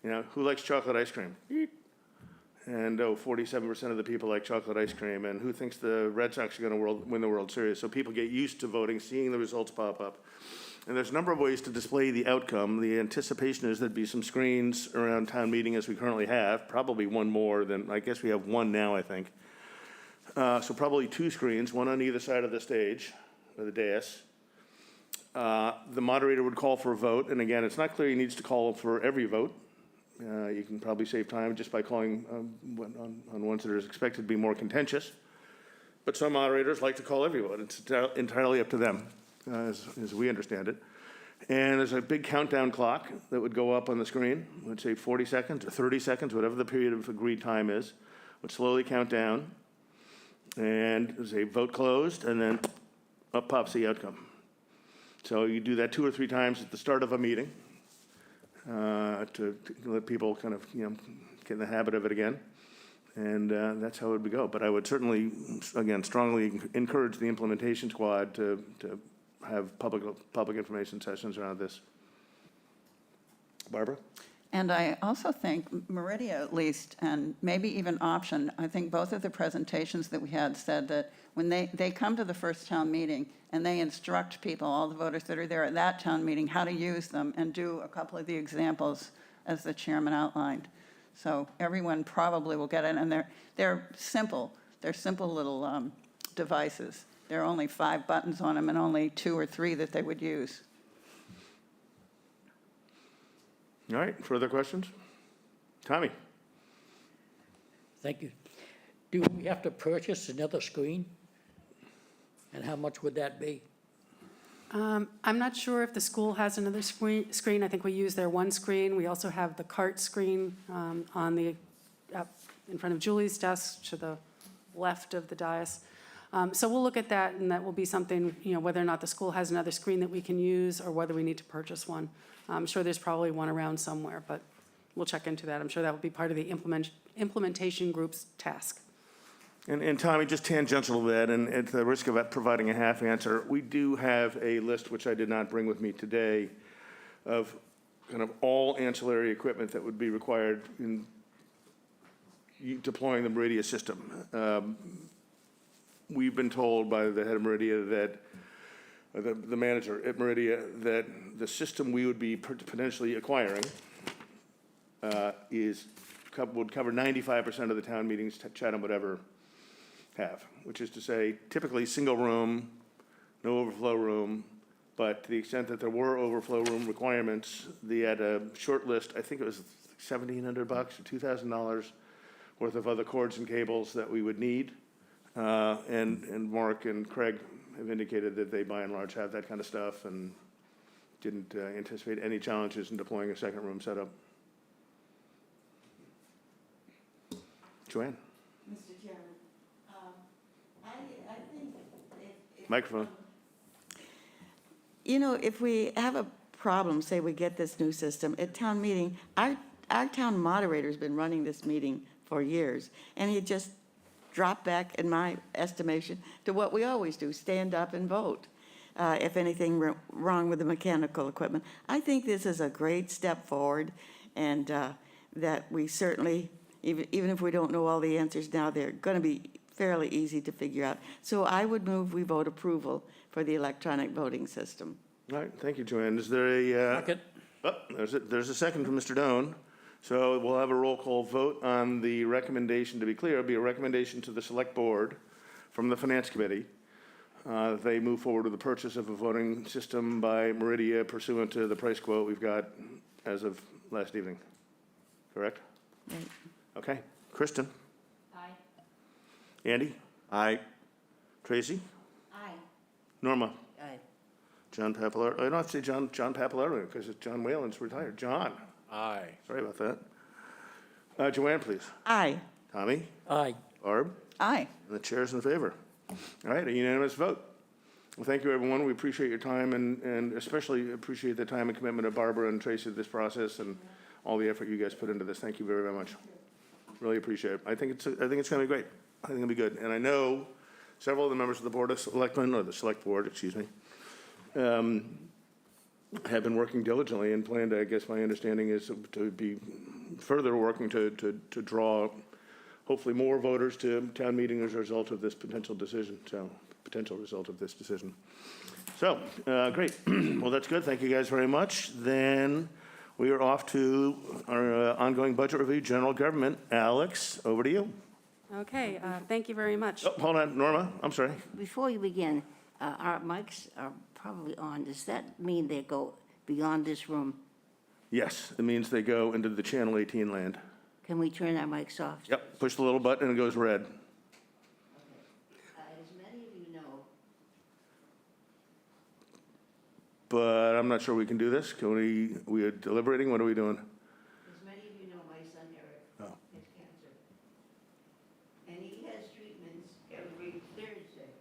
[SPEAKER 1] You know, who likes chocolate ice cream? Eat. And 47% of the people like chocolate ice cream. And who thinks the Red Sox are going to win the World Series? So people get used to voting, seeing the results pop up. And there's a number of ways to display the outcome. The anticipation is there'd be some screens around town meeting as we currently have, probably one more than, I guess we have one now, I think. So probably 2 screens, one on either side of the stage, or the dais. The moderator would call for a vote. And again, it's not clear he needs to call for every vote. You can probably save time just by calling on ones that are expected to be more contentious. But some moderators like to call every vote. It's entirely up to them, as we understand it. And there's a big countdown clock that would go up on the screen, let's say 40 seconds or 30 seconds, whatever the period of agreed time is, would slowly count down. And there's a vote closed, and then up pops the outcome. So you do that 2 or 3 times at the start of a meeting. To let people kind of, you know, get in the habit of it again. And that's how it would go. But I would certainly, again, strongly encourage the implementation squad to have public information sessions around this. Barbara?
[SPEAKER 3] And I also think Meridia at least, and maybe even Option, I think both of the presentations that we had said that when they come to the first town meeting and they instruct people, all the voters that are there at that town meeting, how to use them and do a couple of the examples as the chairman outlined. So everyone probably will get it, and they're simple. They're simple little devices. There are only 5 buttons on them and only 2 or 3 that they would use.
[SPEAKER 1] All right, further questions? Tommy?
[SPEAKER 11] Thank you. Do we have to purchase another screen? And how much would that be?
[SPEAKER 4] I'm not sure if the school has another screen. I think we use their one screen. We also have the CART screen on the, up in front of Julie's desk to the left of the dais. So we'll look at that, and that will be something, you know, whether or not the school has another screen that we can use or whether we need to purchase one. I'm sure there's probably one around somewhere, but we'll check into that. I'm sure that will be part of the implementation group's task.
[SPEAKER 1] And Tommy, just tangential to that, and at the risk of providing a half answer, we do have a list, which I did not bring with me today, of kind of all ancillary equipment that would be required in deploying the Meridia system. We've been told by the head of Meridia that or the manager at Meridia, that the system we would be potentially acquiring would cover 95% of the town meetings Chatham would ever have, which is to say, typically single room, no overflow room, but to the extent that there were overflow room requirements, they had a short list, I think it was $1,700 or $2,000 worth of other cords and cables that we would need. And Mark and Craig have indicated that they by and large have that kind of stuff and didn't anticipate any challenges in deploying a second room setup. Joanne?
[SPEAKER 9] Mr. Chairman, I think if.
[SPEAKER 1] Microphone.
[SPEAKER 9] You know, if we have a problem, say we get this new system at town meeting, our town moderator's been running this meeting for years, and he just dropped back, in my estimation, to what we always do, stand up and vote, if anything wrong with the mechanical equipment. I think this is a great step forward, and that we certainly, even if we don't know all the answers now, they're going to be fairly easy to figure out. So I would move we vote approval for the electronic voting system.
[SPEAKER 1] All right, thank you, Joanne. Is there a?
[SPEAKER 11] Second.
[SPEAKER 1] Oh, there's a second from Mr. Doan. So we'll have a roll call vote on the recommendation. To be clear, it'll be a recommendation to the select board from the finance committee. They move forward with the purchase of a voting system by Meridia pursuant to the price quote we've got as of last evening. Correct?
[SPEAKER 9] Right.
[SPEAKER 1] Okay. Kristen?
[SPEAKER 10] Aye.
[SPEAKER 1] Andy?
[SPEAKER 8] Aye.
[SPEAKER 1] Tracy?
[SPEAKER 7] Aye.
[SPEAKER 1] Norma?
[SPEAKER 7] Aye.
[SPEAKER 1] John Papalaro? I don't have to say John Papalaro because John Whalen's retired. John?
[SPEAKER 5] Aye.
[SPEAKER 1] Sorry about that. Joanne, please.
[SPEAKER 9] Aye.
[SPEAKER 1] Tommy?
[SPEAKER 11] Aye.
[SPEAKER 1] Barb?
[SPEAKER 3] Aye.
[SPEAKER 1] And the chair's in favor. All right, a unanimous vote. Well, thank you, everyone. We appreciate your time and especially appreciate the time and commitment of Barbara and Tracy to this process and all the effort you guys put into this. Thank you very, very much. Really appreciate it. I think it's going to be great. I think it'll be good. And I know several of the members of the Board of Selectmen, or the Select Board, excuse me, have been working diligently and plan to, I guess my understanding is to be further working to draw hopefully more voters to town meeting as a result of this potential result of this decision. So, great. Well, that's good. Thank you guys very much. Then we are off to our ongoing budget review, general government. Alex, over to you.
[SPEAKER 4] Okay, thank you very much.
[SPEAKER 1] Oh, hold on, Norma, I'm sorry.
[SPEAKER 7] Before you begin, our mics are probably on. Does that mean they go beyond this room?
[SPEAKER 1] Yes, it means they go into the Channel 18 land.
[SPEAKER 7] Can we turn our mics off?
[SPEAKER 1] Yep, push the little button and it goes red.
[SPEAKER 7] As many of you know,
[SPEAKER 1] But I'm not sure we can do this. Can we are deliberating? What are we doing?
[SPEAKER 7] as many of you know, my son Eric
[SPEAKER 1] Oh.
[SPEAKER 7] has cancer. And he has treatments every Thursday,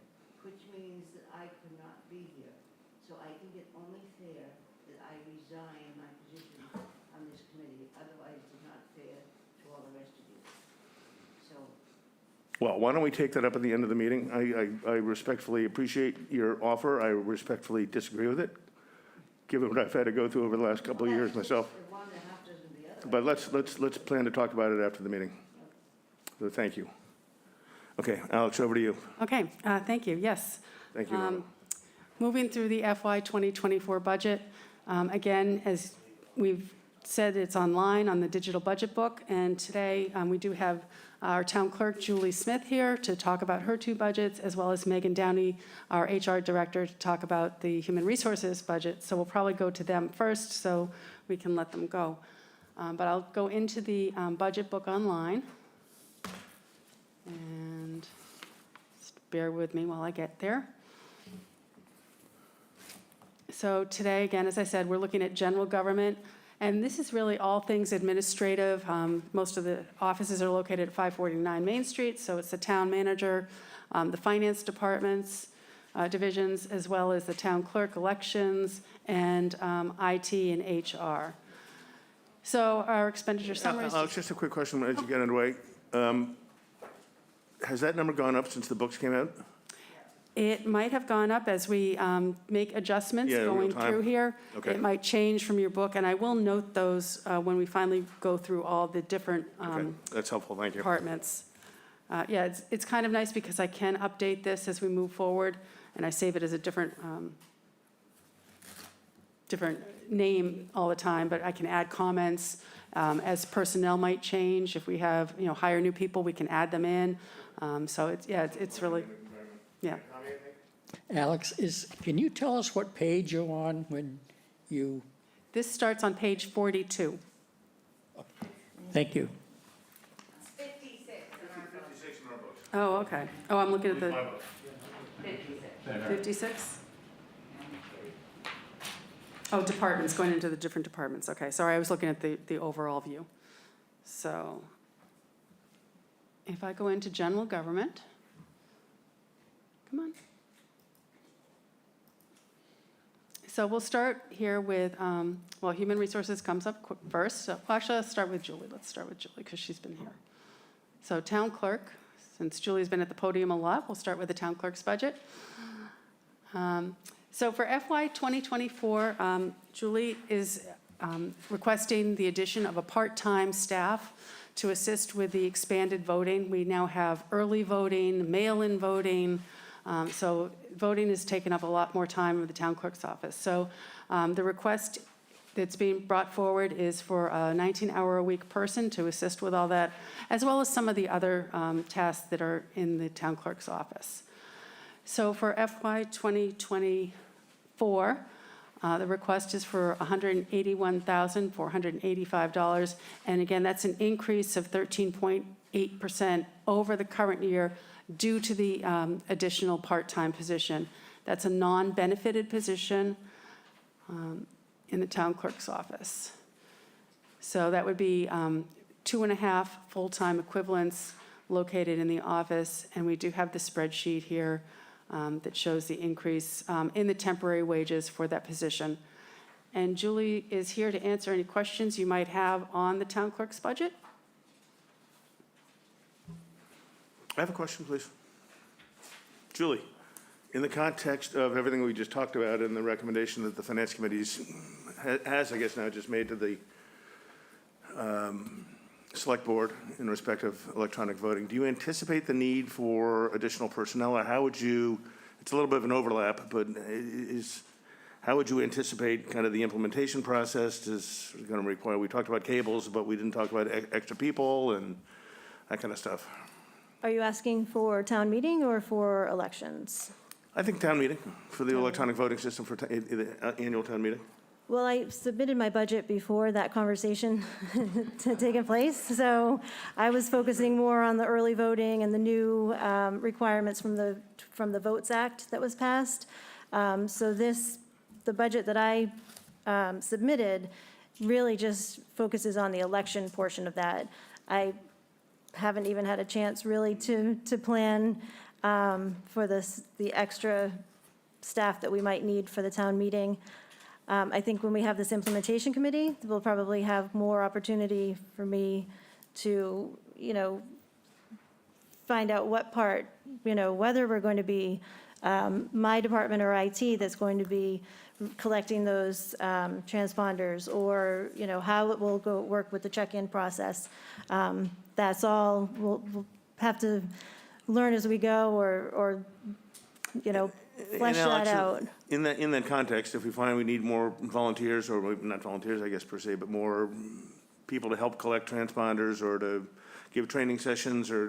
[SPEAKER 7] which means that I could not be here. So I think it only fair that I resign my position on this committee. Otherwise, it's not fair to all the rest of you. So
[SPEAKER 1] Well, why don't we take that up at the end of the meeting? I respectfully appreciate your offer. I respectfully disagree with it, given what I've had to go through over the last couple of years myself.
[SPEAKER 7] one and a half dozen the other.
[SPEAKER 1] But let's plan to talk about it after the meeting. So thank you. Okay, Alex, over to you.
[SPEAKER 4] Okay, thank you, yes.
[SPEAKER 1] Thank you, Norma.
[SPEAKER 4] Moving through the FY 2024 budget, again, as we've said, it's online on the digital budget book, and today we do have our town clerk, Julie Smith, here to talk about her two budgets, as well as Megan Downey, our HR director, to talk about the human resources budget. So we'll probably go to them first, so we can let them go. But I'll go into the budget book online, and just bear with me while I get there. So today, again, as I said, we're looking at general government, and this is really all things administrative. Most of the offices are located at 549 Main Street, so it's the town manager, the finance departments, divisions, as well as the town clerk, elections, and IT and HR. So our expenditure summary is
[SPEAKER 1] Alex, just a quick question as you get underway. Has that number gone up since the books came out?
[SPEAKER 4] It might have gone up as we make adjustments
[SPEAKER 1] Yeah, real
[SPEAKER 4] going
[SPEAKER 1] time.
[SPEAKER 4] through here.
[SPEAKER 1] Okay.
[SPEAKER 4] It might change from your book, and I will note those when we finally go through all the different
[SPEAKER 1] Okay, that's helpful, thank you.
[SPEAKER 4] departments. Yeah, it's kind of nice because I can update this as we move forward, and I save it as a different different name all the time, but I can add comments as personnel might change. If we have, hire new people, we can add them in. So it's really, yeah.
[SPEAKER 11] Alex, can you tell us what page you're on when you,
[SPEAKER 4] This starts on page 42.
[SPEAKER 11] thank you.
[SPEAKER 4] Oh, okay. Oh, I'm looking at the 56? Oh, departments, going into the different departments. Okay, sorry, I was looking at the overall view. So if I go into general government, come on. So we'll start here with, human resources comes up first. So actually, let's start with Julie. Let's start with Julie because she's been here. So town clerk, since Julie's been at the podium a lot, we'll start with the town clerk's budget. So for FY 2024, Julie is requesting the addition of a part-time staff to assist with the expanded voting. We now have early voting, mail-in voting, so voting has taken up a lot more time with the town clerk's office. So the request that's being brought forward is for a 19-hour-a-week person to assist with all that, as well as some of the other tasks that are in the town clerk's office. So for FY 2024, the request is for $181,485. And again, that's an increase of 13.8% over the current year due to the additional part-time position. That's a non-benefited position in the town clerk's office. So that would be 2.5 full-time equivalents located in the office. And we do have the spreadsheet here that shows the increase in the temporary wages for that position. And Julie is here to answer any questions you might have on the town clerk's budget.
[SPEAKER 1] I have a question, please. Julie, in the context of everything we just talked about and the recommendation that the Finance Committee has, I guess, now just made to the Select Board in respect of electronic voting, do you anticipate the need for additional personnel, or how would you, it's a little bit of an overlap, but how would you anticipate kind of the implementation process is going to require, we talked about cables, but we didn't talk about extra people and that kind of stuff.
[SPEAKER 6] Are you asking for town meeting or for elections?
[SPEAKER 1] I think town meeting, for the electronic voting system for the annual town meeting.
[SPEAKER 6] Well, I submitted my budget before that conversation had taken place, so I was focusing more on the early voting and the new requirements from the Votes Act that was passed. So the budget that I submitted really just focuses on the election portion of that. I haven't even had a chance really to plan for the extra staff that we might need for the town meeting. I think when we have this implementation committee, we'll probably have more opportunity for me to, find out what part, whether we're going to be my department or IT that's going to be collecting those transponders, or, how it will go work with the check-in process. That's all, we'll have to learn as we go, or flesh that out.
[SPEAKER 1] In that context, if we find we need more volunteers, or not volunteers, I guess, per se, but more people to help collect transponders or to give training sessions, or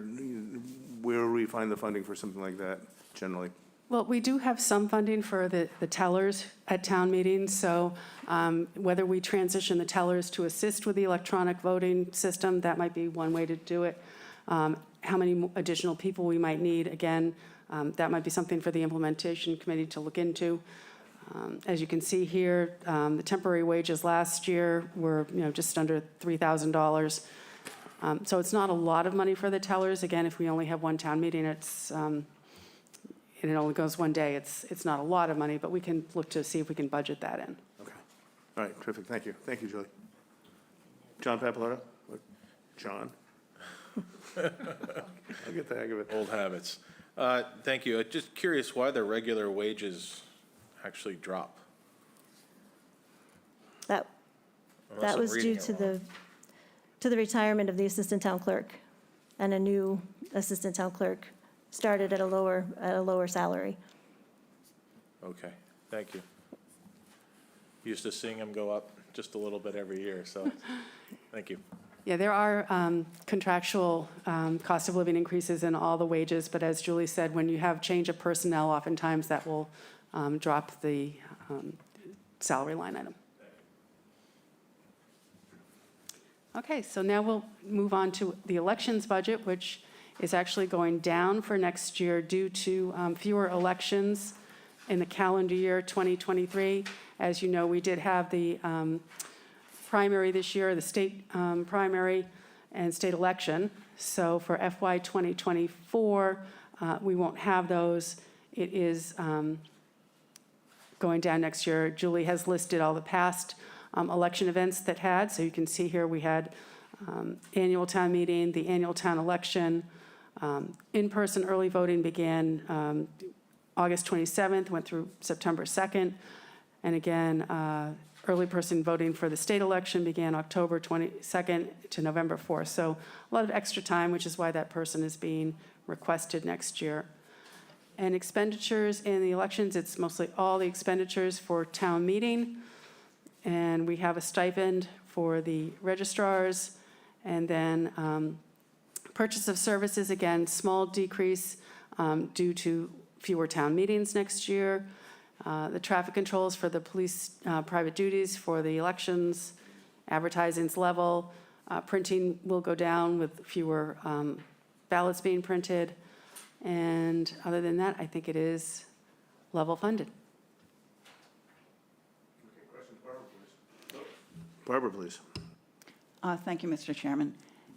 [SPEAKER 1] where we find the funding for something like that generally?
[SPEAKER 4] Well, we do have some funding for the tellers at town meetings, so whether we transition the tellers to assist with the electronic voting system, that might be one way to do it. How many additional people we might need, again, that might be something for the implementation committee to look into. As you can see here, the temporary wages last year were, just under $3,000. So it's not a lot of money for the tellers. Again, if we only have one town meeting, and it only goes one day, it's not a lot of money, but we can look to see if we can budget that in.
[SPEAKER 1] Okay. All right, terrific. Thank you. Thank you, Julie. John Pappalardo? John? I'll get the hang of it.
[SPEAKER 5] Old habits. Thank you. Just curious why the regular wages actually drop.
[SPEAKER 6] That
[SPEAKER 5] Unless I'm
[SPEAKER 6] was due
[SPEAKER 5] reading it
[SPEAKER 6] to
[SPEAKER 5] wrong.
[SPEAKER 6] the retirement of the assistant town clerk, and a new assistant town clerk started at a lower salary.
[SPEAKER 5] Okay, thank you. used to seeing them go up just a little bit every year, so, thank you.
[SPEAKER 4] Yeah, there are contractual cost of living increases in all the wages, but as Julie said, when you have change of personnel, oftentimes that will drop the salary line item. Okay, so now we'll move on to the elections budget, which is actually going down for next year due to fewer elections in the calendar year 2023. As you know, we did have the primary this year, the state primary and state election. So for FY 2024, we won't have those. It is going down next year. Julie has listed all the past election events that had. So you can see here we had annual town meeting, the annual town election. In-person early voting began August 27th, went through September 2nd. And again, early person voting for the state election began October 22nd to November 4th. So a lot of extra time, which is why that person is being requested next year. And expenditures in the elections, it's mostly all the expenditures for town meeting. And we have a stipend for the registrars. And then purchase of services, again, small decrease due to fewer town meetings next year. The traffic controls for the police private duties for the elections, advertising's level. Printing will go down with fewer ballots being printed. And other than that, I think it is level funded.
[SPEAKER 1] Barbara, please.
[SPEAKER 3] Thank you, Mr. Chairman.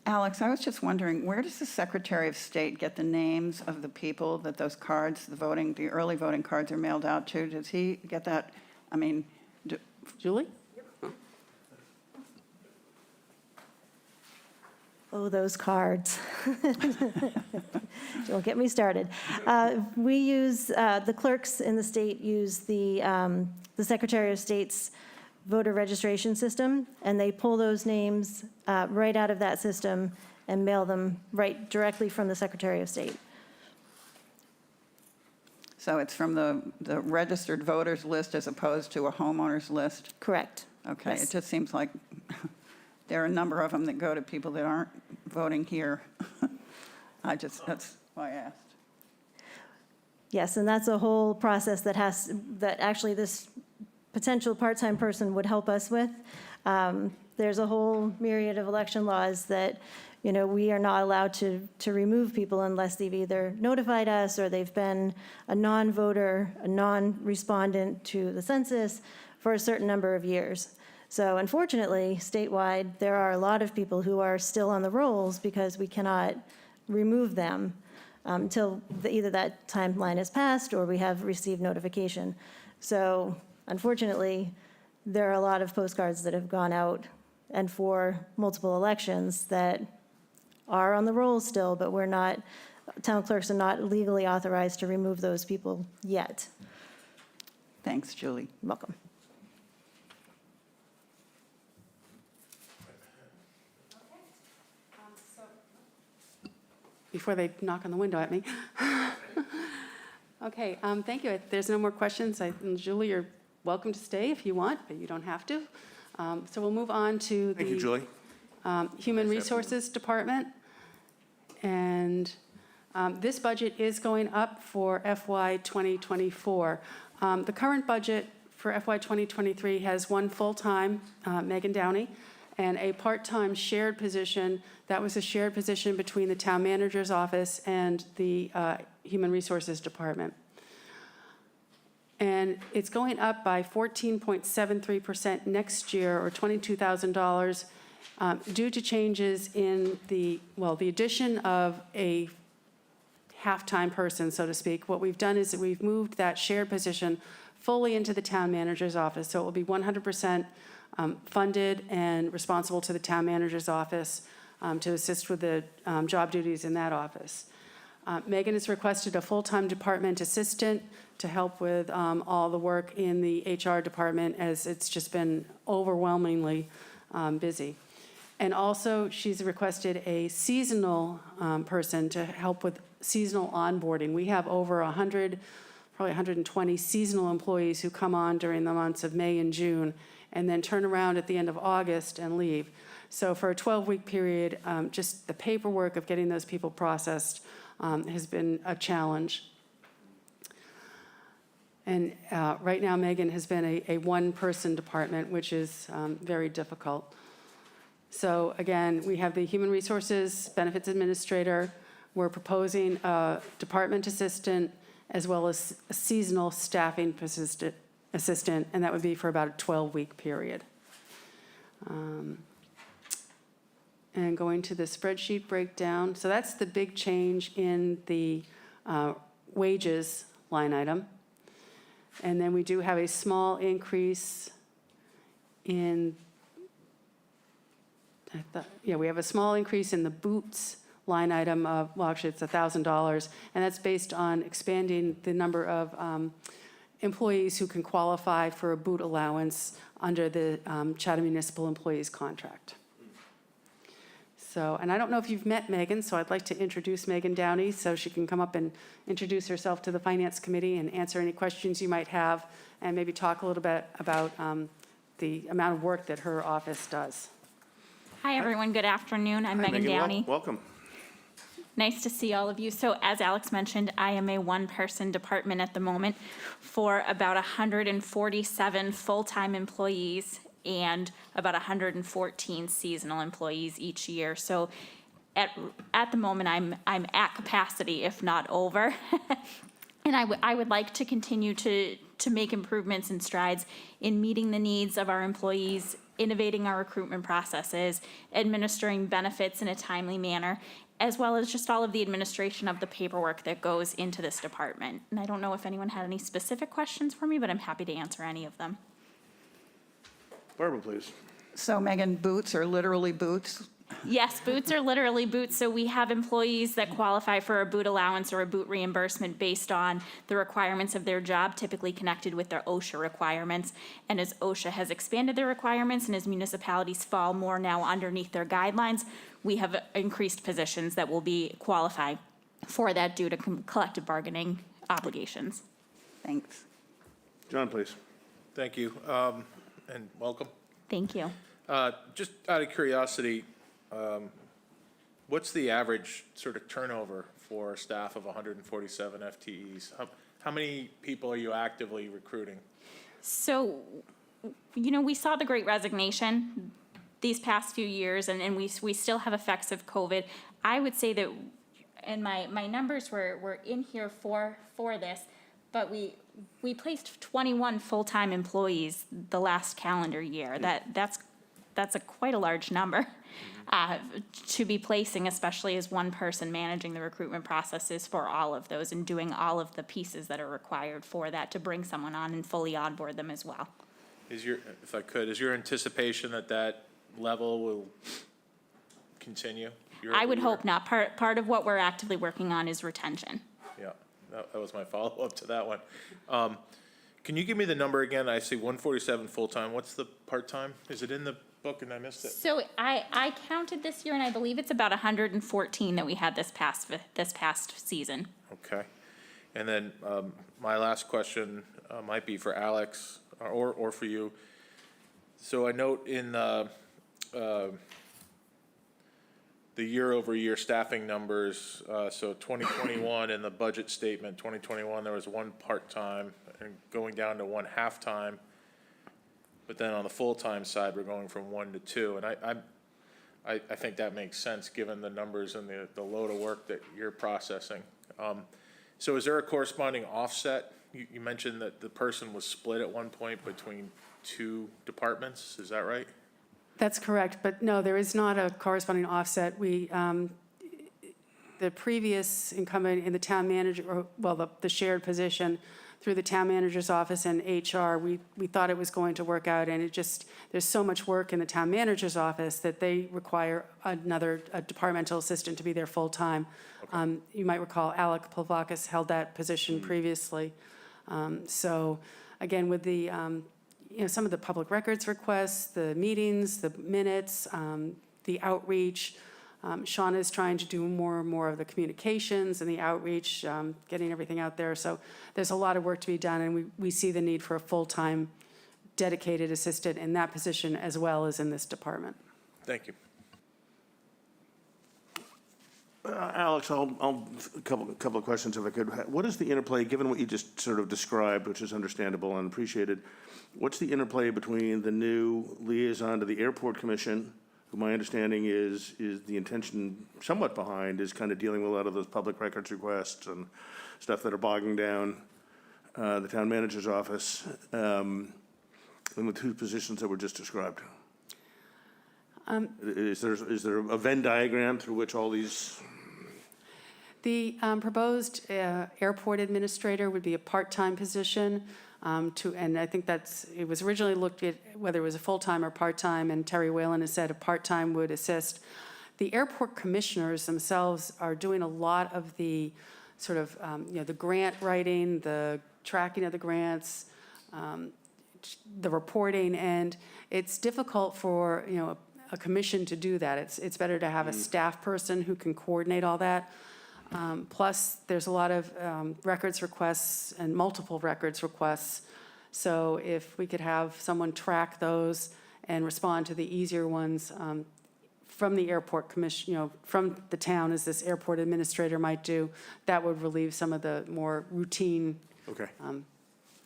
[SPEAKER 3] Alex, I was just wondering, where does the Secretary of State get the names of the people that those cards, the early voting cards are mailed out to? Does he get that? I mean,
[SPEAKER 4] Julie?
[SPEAKER 6] Oh, those cards. Don't get me started. We use, the clerks in the state use the Secretary of State's voter registration system, and they pull those names right out of that system and mail them right directly from the Secretary of State.
[SPEAKER 3] so it's from the registered voters list as opposed to a homeowners list?
[SPEAKER 6] Correct.
[SPEAKER 3] Okay,
[SPEAKER 6] Yes.
[SPEAKER 3] it just seems like there are a number of them that go to people that aren't voting here. That's why I asked.
[SPEAKER 6] Yes, and that's a whole process that actually this potential part-time person would help us with. There's a whole myriad of election laws that, we are not allowed to remove people unless they've either notified us or they've been a non-voter, a non-respondent to the census for a certain number of years. So unfortunately, statewide, there are a lot of people who are still on the rolls because we cannot remove them until either that timeline has passed or we have received notification. So unfortunately, there are a lot of postcards that have gone out and for multiple elections that are on the rolls still, but town clerks are not legally authorized to remove those people yet.
[SPEAKER 3] Thanks, Julie.
[SPEAKER 6] Welcome.
[SPEAKER 4] Before they knock on the window at me. Okay, thank you. If there's no more questions, Julie, you're welcome to stay if you want, but you don't have to. So we'll move on to
[SPEAKER 1] Thank you, Julie.
[SPEAKER 4] Human Resources Department. And this budget is going up for FY 2024. The current budget for FY 2023 has one full-time, Megan Downey, and a part-time shared position. That was a shared position between the town manager's office and the Human Resources Department. And it's going up by 14.73% next year, or $22,000, due to changes in the addition of a half-time person, so to speak. What we've done is that we've moved that shared position fully into the town manager's office. So it will be 100% funded and responsible to the town manager's office to assist with the job duties in that office. Megan has requested a full-time department assistant to help with all the work in the HR department, as it's just been overwhelmingly busy. And also, she's requested a seasonal person to help with seasonal onboarding. We have over 100 probably 120 seasonal employees who come on during the months of May and June, and then turn around at the end of August and leave. So for a 12-week period, just the paperwork of getting those people processed has been a challenge. And right now, Megan has been a one-person department, which is very difficult. So again, we have the Human Resources Benefits Administrator. We're proposing a department assistant as well as a seasonal staffing assistant, and that would be for about a 12-week period. And going to the spreadsheet breakdown, so that's the big change in the wages line item. And then we do have a small increase in, we have a small increase in the boots line item of, well, actually it's $1,000, and that's based on expanding the number of employees who can qualify for a boot allowance under the Chatham Municipal Employees Contract. So, and I don't know if you've met Megan, so I'd like to introduce Megan Downey so she can come up and introduce herself to the Finance Committee and answer any questions you might have, and maybe talk a little bit about the amount of work that her office does.
[SPEAKER 12] Hi, everyone. Good afternoon. I'm Megan Downey.
[SPEAKER 1] Welcome.
[SPEAKER 12] Nice to see all of you. So as Alex mentioned, I am a one-person department at the moment for about 147 full-time employees and about 114 seasonal employees each year. So at the moment, I'm at capacity, if not over. And I would like to continue to make improvements and strides in meeting the needs of our employees, innovating our recruitment processes, administering benefits in a timely manner, as well as just all of the administration of the paperwork that goes into this department. And I don't know if anyone had any specific questions for me, but I'm happy to answer any of them.
[SPEAKER 1] Barbara, please.
[SPEAKER 3] So Megan, boots are literally boots?
[SPEAKER 12] Yes, boots are literally boots. So we have employees that qualify for a boot allowance or a boot reimbursement based on the requirements of their job, typically connected with their OSHA requirements. And as OSHA has expanded their requirements and as municipalities fall more now underneath their guidelines, we have increased positions that will be qualified for that due to collective bargaining obligations.
[SPEAKER 3] Thanks.
[SPEAKER 1] John, please.
[SPEAKER 5] Thank you, and welcome.
[SPEAKER 12] Thank you.
[SPEAKER 5] Just out of curiosity, what's the average sort of turnover for a staff of 147 FTEs? How many people are you actively recruiting?
[SPEAKER 12] So, we saw the Great Resignation these past few years, and we still have effects of COVID. I would say that, and my numbers were in here for this, but we placed 21 full-time employees the last calendar year. That's quite a large number to be placing, especially as one person managing the recruitment processes for all of those and doing all of the pieces that are required for that to bring someone on and fully onboard them as well.
[SPEAKER 5] Is your anticipation that level will continue?
[SPEAKER 12] I would hope not. Part of what we're actively working on is retention.
[SPEAKER 5] Yeah, that was my follow-up to that one. Can you give me the number again? I see 147 full-time. What's the part-time? Is it in the book and I missed it?
[SPEAKER 12] So I counted this year, and I believe it's about 114 that we had this past season.
[SPEAKER 5] Okay. And then my last question might be for Alex or for you. So I note in the year-over-year staffing numbers, so 2021 in the budget statement, 2021, there was one part-time and going down to one half-time. But then on the full-time side, we're going from 1 to 2. And I think that makes sense given the numbers and the load of work that you're processing. So is there a corresponding offset? You mentioned that the person was split at one point between two departments. Is that right?
[SPEAKER 4] That's correct, but no, there is not a corresponding offset. The previous incumbent in the town manager, or, well, the shared position through the town manager's office and HR, we thought it was going to work out, and there's so much work in the town manager's office that they require a departmental assistant to be there full-time. Okay. You might recall Alec Plavakis held that position previously. So again, with the some of the public records requests, the meetings, the minutes, the outreach, Shauna is trying to do more and more of the communications and the outreach, getting everything out there. So there's a lot of work to be done, and we see the need for a full-time dedicated assistant in that position as well as in this department.
[SPEAKER 5] Thank you.
[SPEAKER 1] Alex, a couple of questions if I could. What is the interplay, given what you just sort of described, which is understandable and appreciated, what's the interplay between the new liaison to the Airport Commission, who my understanding is the intention somewhat behind is kind of dealing with a lot of those public records requests and stuff that are bogging down the town manager's office, and the two positions that were just described? Is there a Venn diagram through which all these?
[SPEAKER 4] The proposed airport administrator would be a part-time position, and I think it was originally looked at whether it was a full-time or part-time, and Terry Whalen has said a part-time would assist. The airport commissioners themselves are doing a lot of the sort of, the grant writing, the tracking of the grants, the reporting, and it's difficult for, a commission to do that. It's better to have a staff person who can coordinate all that. Plus, there's a lot of records requests and multiple records requests. So if we could have someone track those and respond to the easier ones from the airport commission, from the town, as this airport administrator might do, that would relieve some of the more routine
[SPEAKER 1] Okay.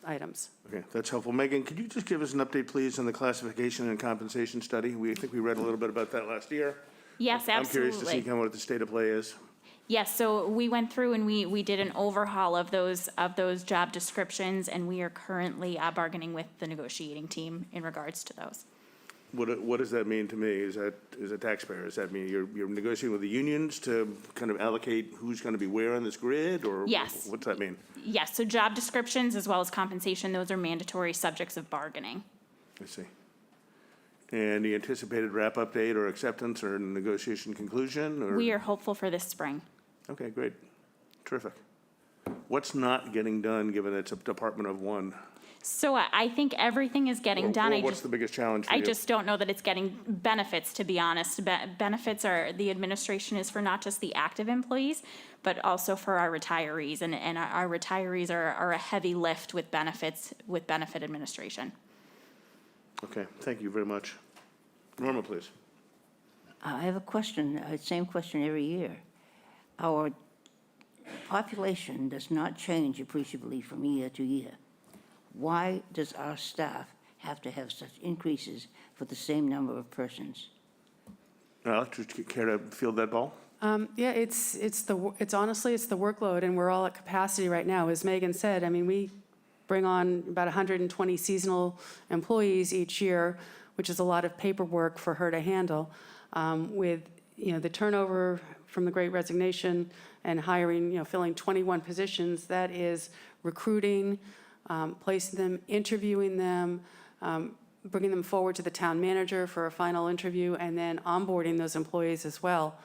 [SPEAKER 4] items.
[SPEAKER 1] Okay, that's helpful. Megan, could you just give us an update, please, on the classification and compensation study? I think we read a little bit about that last year.
[SPEAKER 12] Yes,
[SPEAKER 1] I'm curious to see
[SPEAKER 12] absolutely.
[SPEAKER 1] kind of what the state of play is.
[SPEAKER 12] Yes, so we went through and we did an overhaul of those job descriptions, and we are currently bargaining with the negotiating team in regards to those.
[SPEAKER 1] What does that mean to me? Is that taxpayer? Does that mean you're negotiating with the unions to kind of allocate who's going to be where on this grid, or?
[SPEAKER 12] Yes.
[SPEAKER 1] What's that mean?
[SPEAKER 12] Yes, so job descriptions as well as compensation, those are mandatory subjects of bargaining.
[SPEAKER 1] I see. And the anticipated wrap-up date or acceptance or negotiation conclusion, or?
[SPEAKER 12] We are hopeful for this spring.
[SPEAKER 1] Okay, great. Terrific. What's not getting done, given it's a department of one?
[SPEAKER 12] So I think everything is getting done.
[SPEAKER 1] What's the biggest challenge for you?
[SPEAKER 12] I just don't know that it's getting benefits, to be honest. Benefits the administration is for not just the active employees, but also for our retirees. And our retirees are a heavy lift with benefits, with benefit administration.
[SPEAKER 1] Okay, thank you very much. Norma, please.
[SPEAKER 7] I have a question, same question every year. Our population does not change appreciably from year to year. Why does our staff have to have such increases for the same number of persons?
[SPEAKER 1] Alex, would you care to field that ball?
[SPEAKER 4] Yeah, it's honestly the workload, and we're all at capacity right now. As Megan said, I mean, we bring on about 120 seasonal employees each year, which is a lot of paperwork for her to handle. With, the turnover from the Great Resignation and hiring, filling 21 positions, that is recruiting, placing them, interviewing them, bringing them forward to the town manager for a final interview, and then onboarding those employees as well.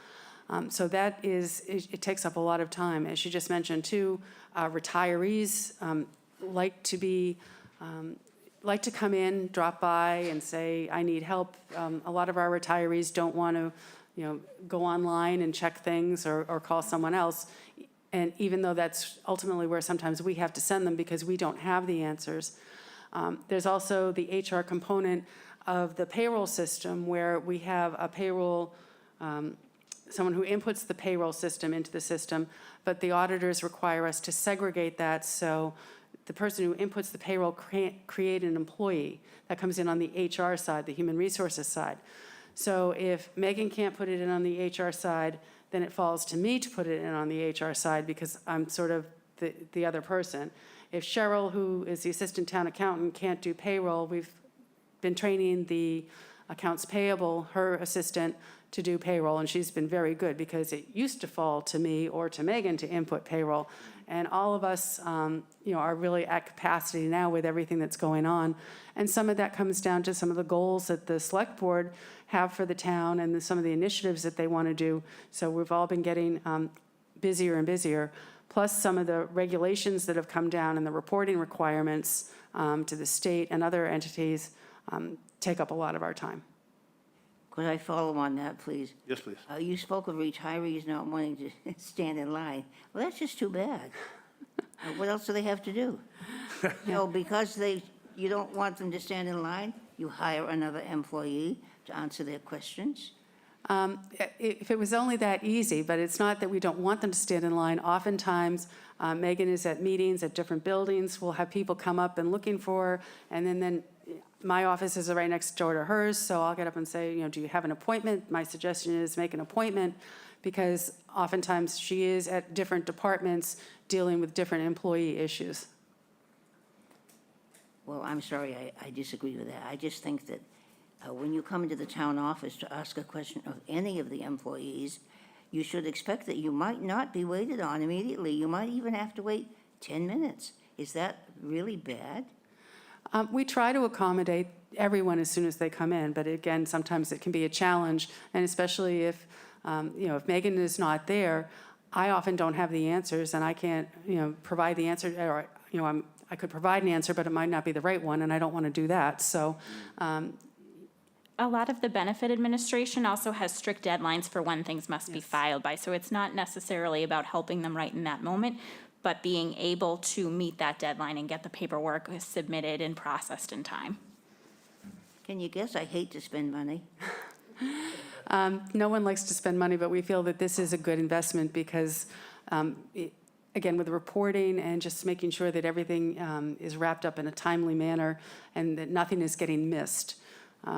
[SPEAKER 4] So that it takes up a lot of time. As you just mentioned, too, retirees like to come in, drop by, and say, I need help. A lot of our retirees don't want to, go online and check things or call someone else. And even though that's ultimately where sometimes we have to send them because we don't have the answers. There's also the HR component of the payroll system, where we have a payroll, someone who inputs the payroll system into the system, but the auditors require us to segregate that, so the person who inputs the payroll create an employee. That comes in on the HR side, the human resources side. So if Megan can't put it in on the HR side, then it falls to me to put it in on the HR side because I'm sort of the other person. If Cheryl, who is the assistant town accountant, can't do payroll, we've been training the accounts payable, her assistant, to do payroll, and she's been very good because it used to fall to me or to Megan to input payroll. And all of us, are really at capacity now with everything that's going on. And some of that comes down to some of the goals that the select board have for the town and some of the initiatives that they want to do. So we've all been getting busier and busier. Plus some of the regulations that have come down and the reporting requirements to the state and other entities take up a lot of our time.
[SPEAKER 7] Could I follow on that, please?
[SPEAKER 1] Yes, please.
[SPEAKER 7] You spoke of retirees not wanting to stand in line. Well, that's just too bad. What else do they have to do? So because you don't want them to stand in line, you hire another employee to answer their questions?
[SPEAKER 4] If it was only that easy, but it's not that we don't want them to stand in line. Oftentimes, Megan is at meetings at different buildings. We'll have people come up and looking for her, and then my office is right next door to hers, so I'll get up and say, do you have an appointment? My suggestion is make an appointment, because oftentimes she is at different departments dealing with different employee issues.
[SPEAKER 7] Well, I'm sorry, I disagree with that. I just think that when you come into the town office to ask a question of any of the employees, you should expect that you might not be waited on immediately. You might even have to wait 10 minutes. Is that really bad?
[SPEAKER 4] We try to accommodate everyone as soon as they come in, but again, sometimes it can be a challenge, and especially if, if Megan is not there, I often don't have the answers, and I can't, provide the answer, or, I could provide an answer, but it might not be the right one, and I don't want to do that, so.
[SPEAKER 12] A lot of the benefit administration also has strict deadlines for when things must be filed by, so it's not necessarily about helping them right in that moment, but being able to meet that deadline and get the paperwork submitted and processed in time.
[SPEAKER 7] Can you guess I hate to spend money?
[SPEAKER 4] No one likes to spend money, but we feel that this is a good investment because, again, with the reporting and just making sure that everything is wrapped up in a timely manner and that nothing is getting missed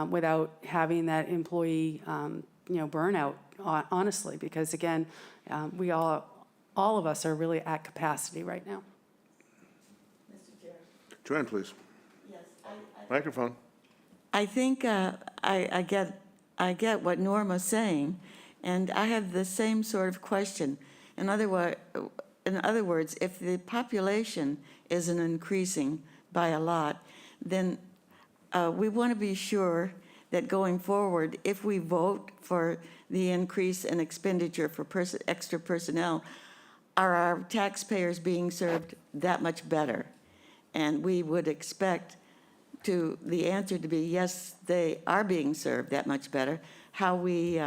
[SPEAKER 4] without having that employee, burnout, honestly, because again, all of us are really at capacity right now.
[SPEAKER 1] Joanne, please.
[SPEAKER 9] Yes,
[SPEAKER 1] Microphone.
[SPEAKER 9] I think I get what Norma's saying, and I have the same sort of question. In other words, if the population isn't increasing by a lot, then we want to be sure that going forward, if we vote for the increase in expenditure for extra personnel, are our taxpayers being served that much better? And we would expect the answer to be yes, they are being served that much better. How we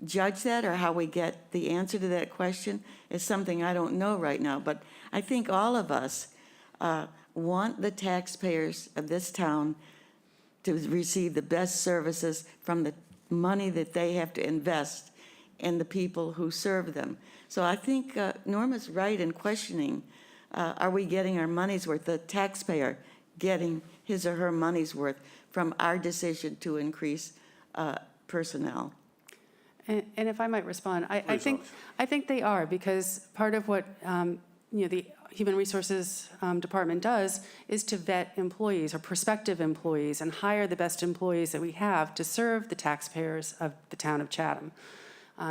[SPEAKER 9] judge that or how we get the answer to that question is something I don't know right now. But I think all of us want the taxpayers of this town to receive the best services from the money that they have to invest in the people who serve them. So I think Norma's right in questioning, are we getting our money's worth, the taxpayer getting his or her money's worth from our decision to increase personnel?
[SPEAKER 4] And if I might respond, I think they are, because part of what the Human Resources Department does is to vet employees or prospective employees and hire the best employees that we have to serve the taxpayers of the town of Chatham.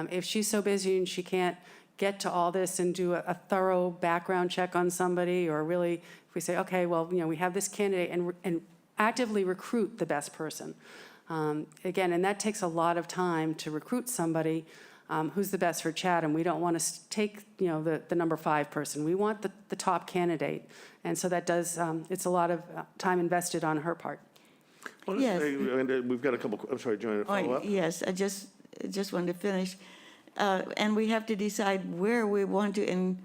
[SPEAKER 4] If she's so busy and she can't get to all this and do a thorough background check on somebody, or really, if we say, okay, well, we have this candidate, and actively recruit the best person. Again, and that takes a lot of time to recruit somebody who's the best for Chatham. We don't want to take, the number 5 person. We want the top candidate. And so that does, it's a lot of time invested on her part.
[SPEAKER 1] Well,
[SPEAKER 9] Yes.
[SPEAKER 1] We've got a couple, I'm sorry, Joanne, to follow up.
[SPEAKER 9] Yes, I just wanted to finish. And we have to decide where we want to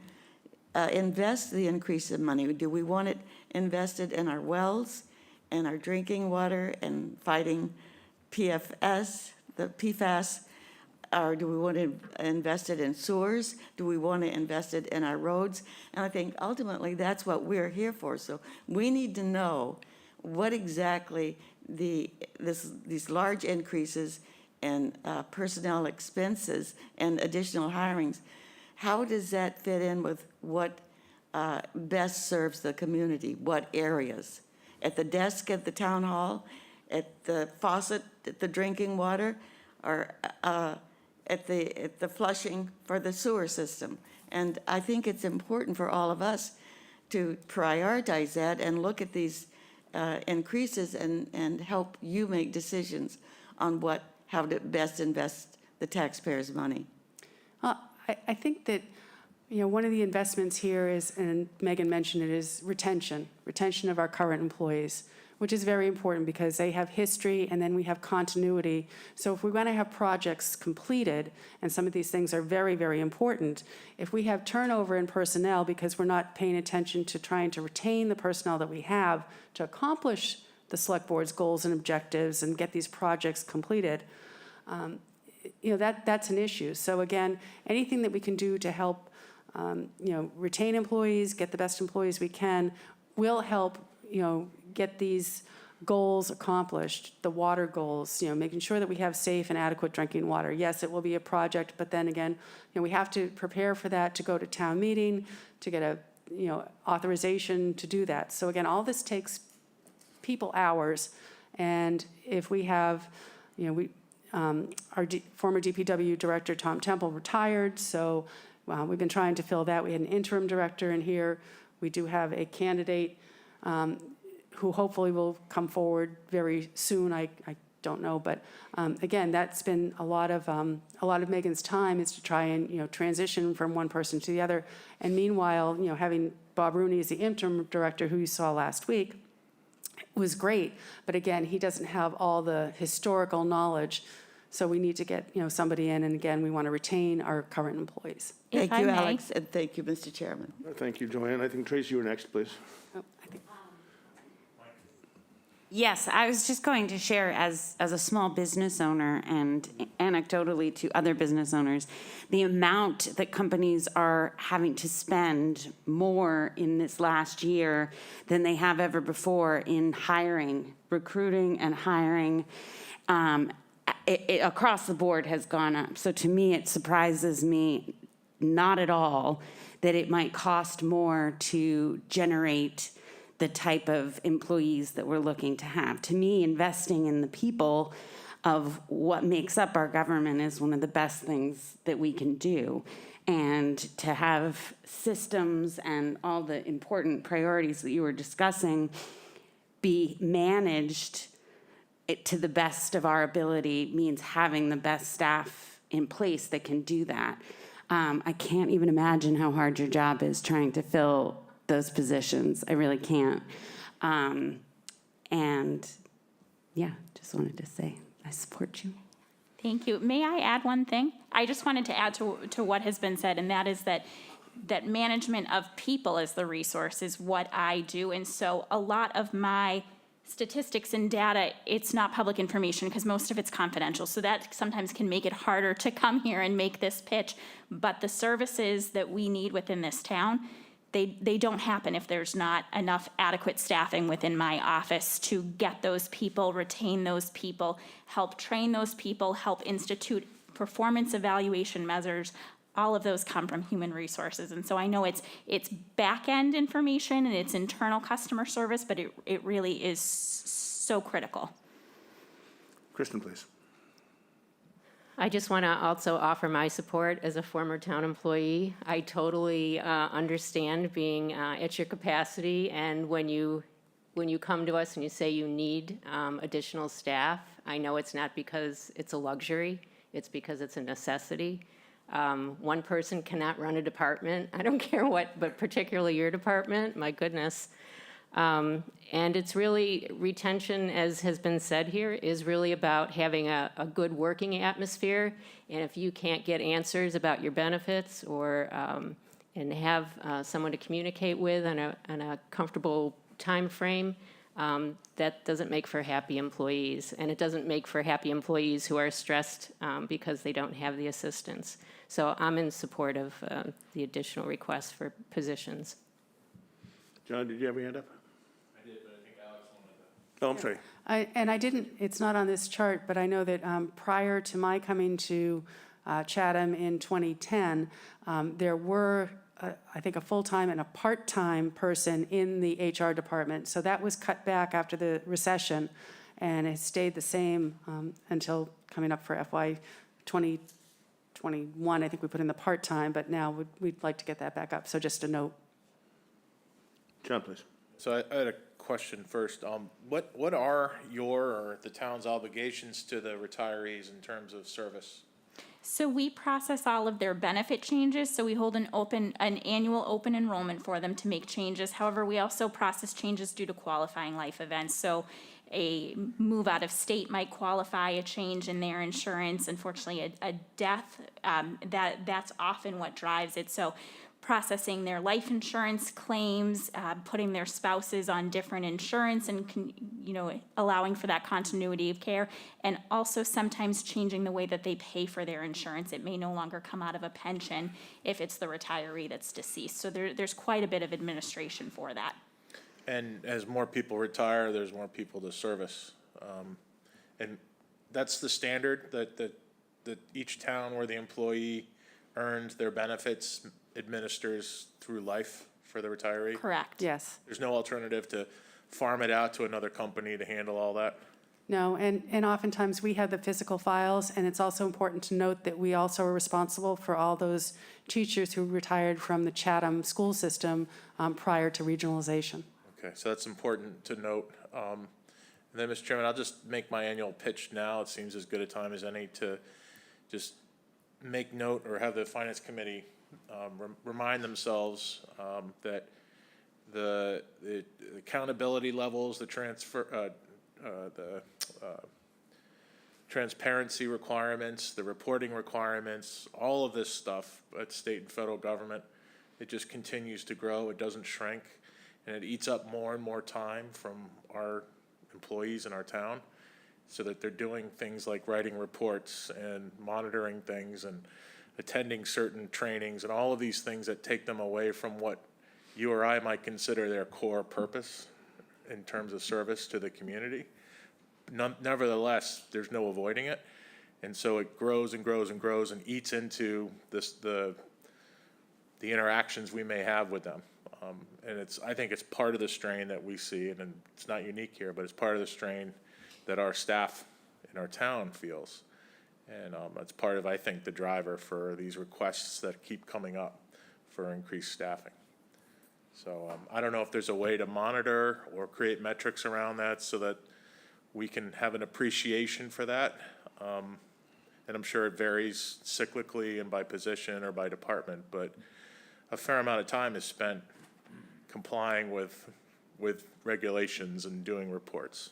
[SPEAKER 9] invest the increase of money. Do we want it invested in our wells and our drinking water and fighting PFS, the PFAS? Or do we want to invest it in sewers? Do we want to invest it in our roads? And I think ultimately that's what we're here for. So we need to know what exactly these large increases in personnel expenses and additional hirings, how does that fit in with what best serves the community? What areas? At the desk at the town hall, at the faucet, at the drinking water, or at the flushing for the sewer system? And I think it's important for all of us to prioritize that and look at these increases and help you make decisions on how to best invest the taxpayers' money.
[SPEAKER 4] I think that, one of the investments here is, and Megan mentioned it, is retention of our current employees. which is very important because they have history and then we have continuity. So if we want to have projects completed, and some of these things are very, very important, if we have turnover in personnel because we're not paying attention to trying to retain the personnel that we have to accomplish the select board's goals and objectives and get these projects completed, that's an issue. So again, anything that we can do to help, retain employees, get the best employees we can, will help, get these goals accomplished, the water goals, making sure that we have safe and adequate drinking water. Yes, it will be a project, but then again, we have to prepare for that to go to town meeting, to get a, authorization to do that. So again, all this takes people hours, and if we have, our former DPW director, Tom Temple, retired, so we've been trying to fill that. We had an interim director in here. We do have a candidate who hopefully will come forward very soon. I don't know, but again, that's been a lot of Megan's time, is to try and transition from one person to the other. And meanwhile, having Bob Rooney as the interim director, who you saw last week, was great. But again, he doesn't have all the historical knowledge. So we need to get somebody in, and again, we want to retain our current employees.
[SPEAKER 12] If
[SPEAKER 9] Thank
[SPEAKER 12] I
[SPEAKER 9] you,
[SPEAKER 12] may.
[SPEAKER 9] Alex, and thank you, Mr. Chairman.
[SPEAKER 1] Thank you, Joanne. I think, Tracy, you were next, please.
[SPEAKER 2] Yes, I was just going to share as a small business owner and anecdotally to other business owners, the amount that companies are having to spend more in this last year than they have ever before in hiring, recruiting and hiring. It across the board has gone up. So to me, it surprises me not at all that it might cost more to generate the type of employees that we're looking to have. To me, investing in the people of what makes up our government is one of the best things that we can do. And to have systems and all the important priorities that you were discussing be managed to the best of our ability means having the best staff in place that can do that. I can't even imagine how hard your job is trying to fill those positions. I really can't. And yeah, just wanted to say I support you.
[SPEAKER 12] Thank you. May I add one thing? I just wanted to add to what has been said, and that is that management of people as the resource is what I do. And so a lot of my statistics and data, it's not public information because most of it's confidential. So that sometimes can make it harder to come here and make this pitch. But the services that we need within this town, they don't happen if there's not enough adequate staffing within my office to get those people, retain those people, help train those people, help institute performance evaluation measures. All of those come from human resources. And so I know it's back-end information and it's internal customer service, but it really is so critical.
[SPEAKER 1] Kristen, please.
[SPEAKER 10] I just want to also offer my support as a former town employee. I totally understand being at your capacity, and when you come to us and you say you need additional staff, I know it's not because it's a luxury, it's because it's a necessity. One person cannot run a department. I don't care what, but particularly your department, my goodness. And it's really, retention, as has been said here, is really about having a good working atmosphere. And if you can't get answers about your benefits or, and have someone to communicate with on a comfortable time frame, that doesn't make for happy employees. And it doesn't make for happy employees who are stressed because they don't have the assistance. So I'm in support of the additional requests for positions.
[SPEAKER 1] John, did you have your hand up?
[SPEAKER 5] I did, but I think Alex wanted to.
[SPEAKER 1] Oh, I'm sorry.
[SPEAKER 4] I didn't, it's not on this chart, but I know that prior to my coming to Chatham in 2010, there were, I think, a full-time and a part-time person in the HR department. So that was cut back after the recession, and it stayed the same until coming up for FY 2021. I think we put in the part-time, but now we'd like to get that back up. So just a note.
[SPEAKER 1] John, please.
[SPEAKER 5] So I had a question first. What are your or the town's obligations to the retirees in terms of service?
[SPEAKER 12] So we process all of their benefit changes, so we hold an annual open enrollment for them to make changes. However, we also process changes due to qualifying life events. So a move out of state might qualify a change in their insurance. Unfortunately, a death, that's often what drives it. So processing their life insurance claims, putting their spouses on different insurance and, allowing for that continuity of care, and also sometimes changing the way that they pay for their insurance. It may no longer come out of a pension if it's the retiree that's deceased. So there's quite a bit of administration for that.
[SPEAKER 5] And as more people retire, there's more people to service. And that's the standard that each town where the employee earned their benefits administers through life for the retiree?
[SPEAKER 12] Correct.
[SPEAKER 4] Yes.
[SPEAKER 5] There's no alternative to farm it out to another company to handle all that?
[SPEAKER 4] No, and oftentimes we have the physical files, and it's also important to note that we also are responsible for all those teachers who retired from the Chatham school system prior to regionalization.
[SPEAKER 5] Okay, so that's important to note. And then, Mr. Chairman, I'll just make my annual pitch now. It seems as good a time as any to just make note or have the Finance Committee remind themselves that the accountability levels, the transparency requirements, the reporting requirements, all of this stuff at state and federal government, it just continues to grow. It doesn't shrink, and it eats up more and more time from our employees in our town, so that they're doing things like writing reports and monitoring things and attending certain trainings and all of these things that take them away from what you or I might consider their core purpose in terms of service to the community. Nevertheless, there's no avoiding it. And so it grows and grows and grows and eats into the interactions we may have with them. And I think it's part of the strain that we see, and it's not unique here, but it's part of the strain that our staff in our town feels. And that's part of, I think, the driver for these requests that keep coming up for increased staffing. So I don't know if there's a way to monitor or create metrics around that so that we can have an appreciation for that. And I'm sure it varies cyclically and by position or by department, but a fair amount of time is spent complying with regulations and doing reports.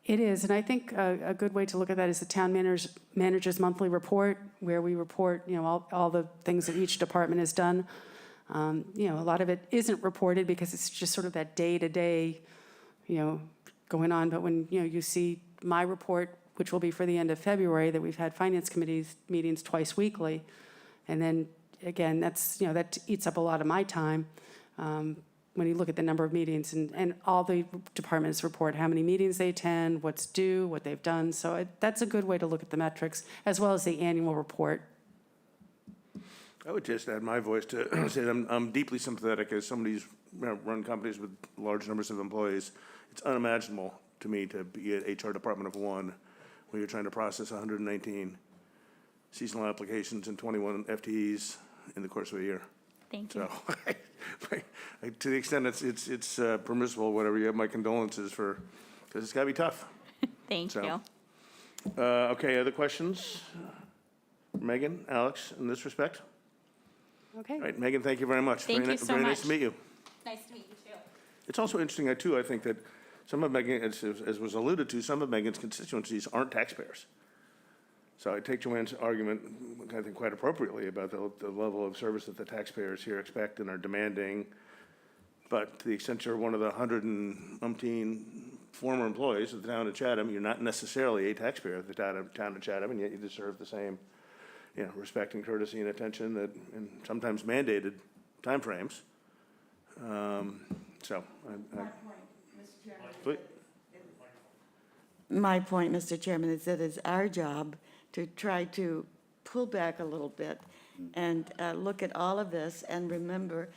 [SPEAKER 4] It is, and I think a good way to look at that is the town manager's monthly report, where we report, all the things that each department has done. A lot of it isn't reported because it's just sort of that day-to-day, going on. But when, you see my report, which will be for the end of February, that we've had finance committees meetings twice weekly. And then, again, that's, that eats up a lot of my time. When you look at the number of meetings, and all the departments report how many meetings they attend, what's due, what they've done. So that's a good way to look at the metrics, as well as the annual report.
[SPEAKER 1] I would just add my voice to say that I'm deeply sympathetic as somebody who's run companies with large numbers of employees. It's unimaginable to me to be an HR department of one when you're trying to process 119 seasonal applications and 21 FTEs in the course of a year.
[SPEAKER 12] Thank you.
[SPEAKER 1] So, to the extent it's permissible, whatever, you have my condolences because it's got to be tough.
[SPEAKER 12] Thank you.
[SPEAKER 1] Okay, other questions? Megan, Alex, in this respect?
[SPEAKER 4] Okay.
[SPEAKER 1] All right, Megan, thank you very much.
[SPEAKER 12] Thank you so
[SPEAKER 1] Very nice
[SPEAKER 12] much.
[SPEAKER 1] to meet you.
[SPEAKER 12] Nice to meet you too.
[SPEAKER 1] It's also interesting, too, I think that some of Megan, as was alluded to, some of Megan's constituencies aren't taxpayers. So I take Joanne's argument, I think, quite appropriately about the level of service that the taxpayers here expect and are demanding. But to the extent you're one of the 100-umpteen former employees of the town of Chatham, you're not necessarily a taxpayer of the town of Chatham, and yet you deserve the same, respect and courtesy and attention that, in sometimes mandated timeframes.
[SPEAKER 9] My point, Mr. Chairman, is that it's our job to try to pull back a little bit and look at all of this and remember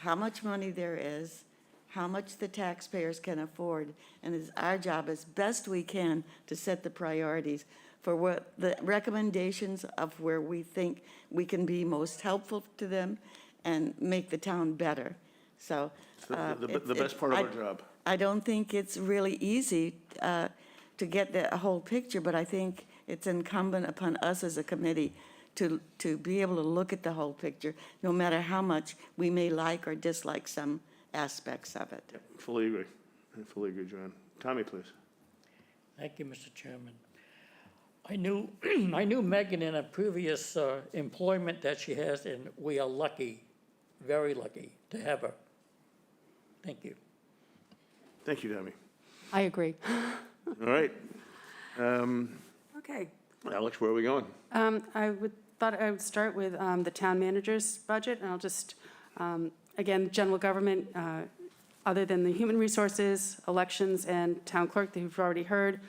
[SPEAKER 9] how much money there is, how much the taxpayers can afford, and it's our job as best we can to set the priorities for what the recommendations of where we think we can be most helpful to them and make the town better. So
[SPEAKER 1] The best part of our job.
[SPEAKER 9] I don't think it's really easy to get the whole picture, but I think it's incumbent upon us as a committee to be able to look at the whole picture, no matter how much we may like or dislike some aspects of it.
[SPEAKER 1] Fully agree. I fully agree, Joanne. Tommy, please.
[SPEAKER 11] Thank you, Mr. Chairman. I knew, I knew Megan in a previous employment that she has, and we are lucky, very lucky to have her. Thank you.
[SPEAKER 1] Thank you, Tommy.
[SPEAKER 4] I agree.
[SPEAKER 1] All right.
[SPEAKER 4] Okay.
[SPEAKER 1] Alex, where are we going?
[SPEAKER 4] Thought I would start with the town manager's budget, and I'll just, again, general government, other than the human resources, elections, and town clerk that you've already heard,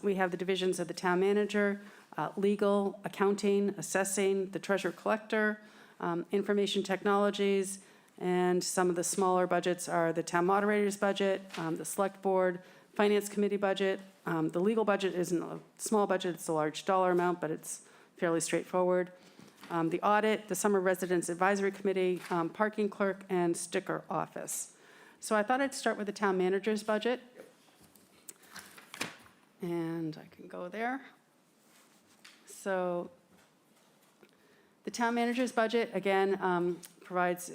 [SPEAKER 4] we have the divisions of the town manager, legal, accounting, assessing, the treasurer collector, information technologies, and some of the smaller budgets are the town moderator's budget, the select board, finance committee budget. The legal budget isn't a small budget, it's a large dollar amount, but it's fairly straightforward. The audit, the summer residence advisory committee, parking clerk, and sticker office. So I thought I'd start with the town manager's budget. And I can go there. So the town manager's budget, again, provides,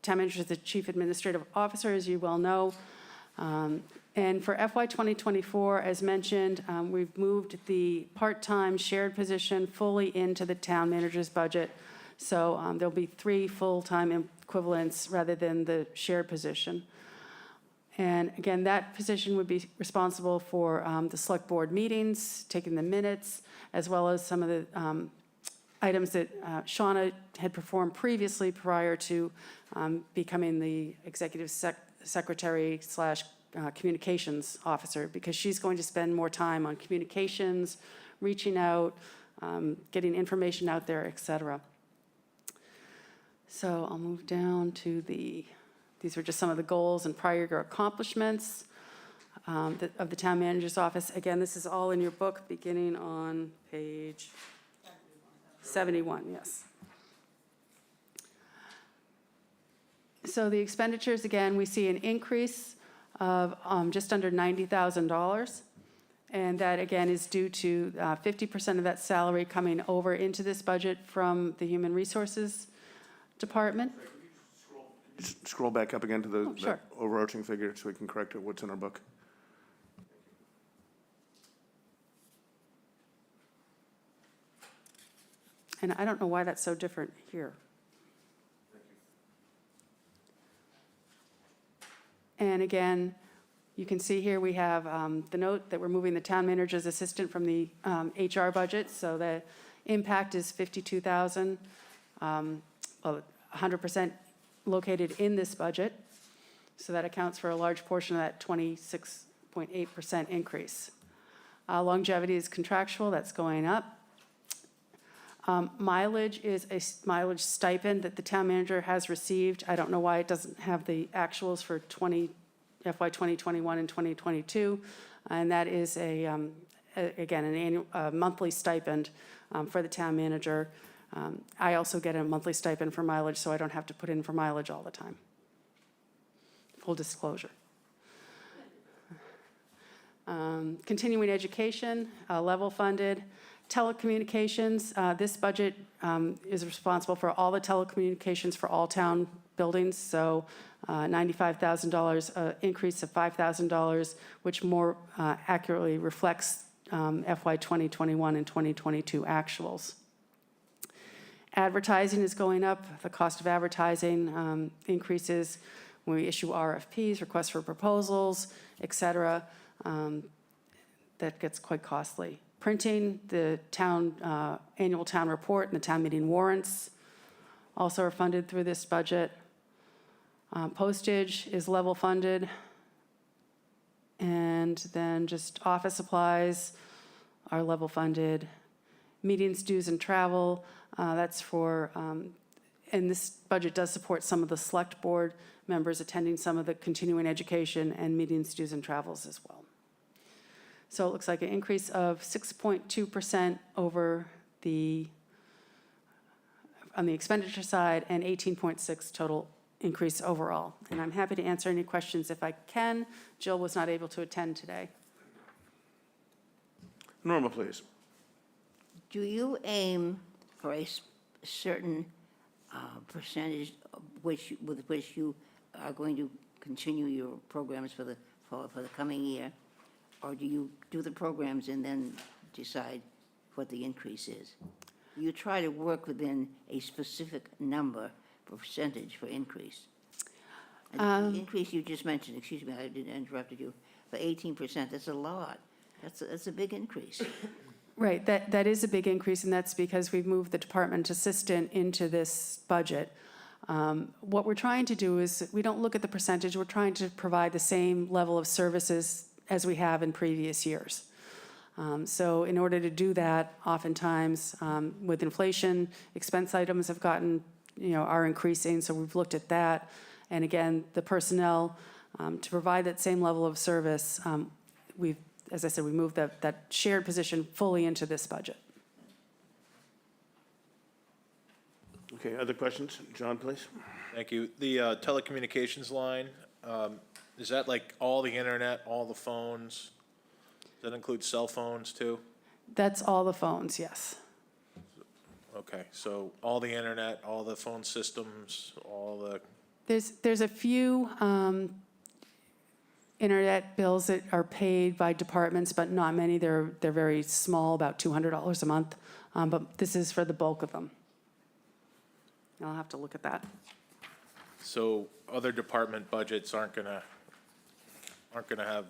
[SPEAKER 4] town manager is the chief administrative officer, as you well know. And for FY 2024, as mentioned, we've moved the part-time shared position fully into the town manager's budget. So there'll be 3 full-time equivalents rather than the shared position. And again, that position would be responsible for the select board meetings, taking the minutes, as well as some of the items that Shauna had performed previously prior to becoming the executive secretary / communications officer, because she's going to spend more time on communications, reaching out, getting information out there, et cetera. So I'll move down to these are just some of the goals and prior year accomplishments of the town manager's office. Again, this is all in your book, beginning on page 71, yes. So the expenditures, again, we see an increase of just under $90,000. And that, again, is due to 50% of that salary coming over into this budget from the Human Resources Department.
[SPEAKER 1] Just scroll back up again to the
[SPEAKER 4] Sure.
[SPEAKER 1] that overarching figure so we can correct it, what's in our book.
[SPEAKER 4] And I don't know why that's so different here. And again, you can see here we have the note that we're moving the town manager's assistant from the HR budget, so the impact is $52,000, 100% located in this budget. So that accounts for a large portion of that 26.8% increase. Longevity is contractual, that's going up. Mileage is a mileage stipend that the town manager has received. I don't know why it doesn't have the actuals for FY 2021 and 2022. And that is again, an annual, monthly stipend for the town manager. I also get a monthly stipend for mileage, so I don't have to put in for mileage all the time. Full disclosure. Continuing education, level funded. Telecommunications, this budget is responsible for all the telecommunications for all town buildings, so $95,000, increase of $5,000, which more accurately reflects FY 2021 and 2022 actuals. Advertising is going up. The cost of advertising increases when we issue RFPs, requests for proposals, et cetera. That gets quite costly. Printing, the town annual town report and the town meeting warrants also are funded through this budget. Postage is level funded. And then just office supplies are level funded. Meetings, dues, and travel, that's for, and this budget does support some of the select board members attending some of the continuing education and meetings, dues, and travels as well. So it looks like an increase of 6.2% over on the expenditure side, and 18.6 total increase overall. And I'm happy to answer any questions if I can. Jill was not able to attend today.
[SPEAKER 1] Norma, please.
[SPEAKER 7] Do you aim for a certain percentage with which you are going to continue your programs for the coming year? Or do you do the programs and then decide what the increase is? You try to work within a specific number for percentage for increase. And the increase you just mentioned, excuse me, I didn't interrupted you, for 18%, that's a lot. That's a big increase.
[SPEAKER 4] Right, that is a big increase, and that's because we've moved the department assistant into this budget. What we're trying to do is, we don't look at the percentage, we're trying to provide the same level of services as we have in previous years. So in order to do that, oftentimes, with inflation, expense items have gotten, are increasing, so we've looked at that. And again, the personnel, to provide that same level of service, we've, as I said, we moved that shared position fully into this budget.
[SPEAKER 1] Okay, other questions? John, please.
[SPEAKER 5] Thank you. The telecommunications line, is that like all the internet, all the phones? Does that include cell phones too?
[SPEAKER 4] That's all the phones, yes.
[SPEAKER 5] Okay, so all the internet, all the phone systems, all the,
[SPEAKER 4] There's a few internet bills that are paid by departments, but not many. They're very small, about $200 a month. But this is for the bulk of them. I'll have to look at that.
[SPEAKER 5] so other department budgets aren't gonna have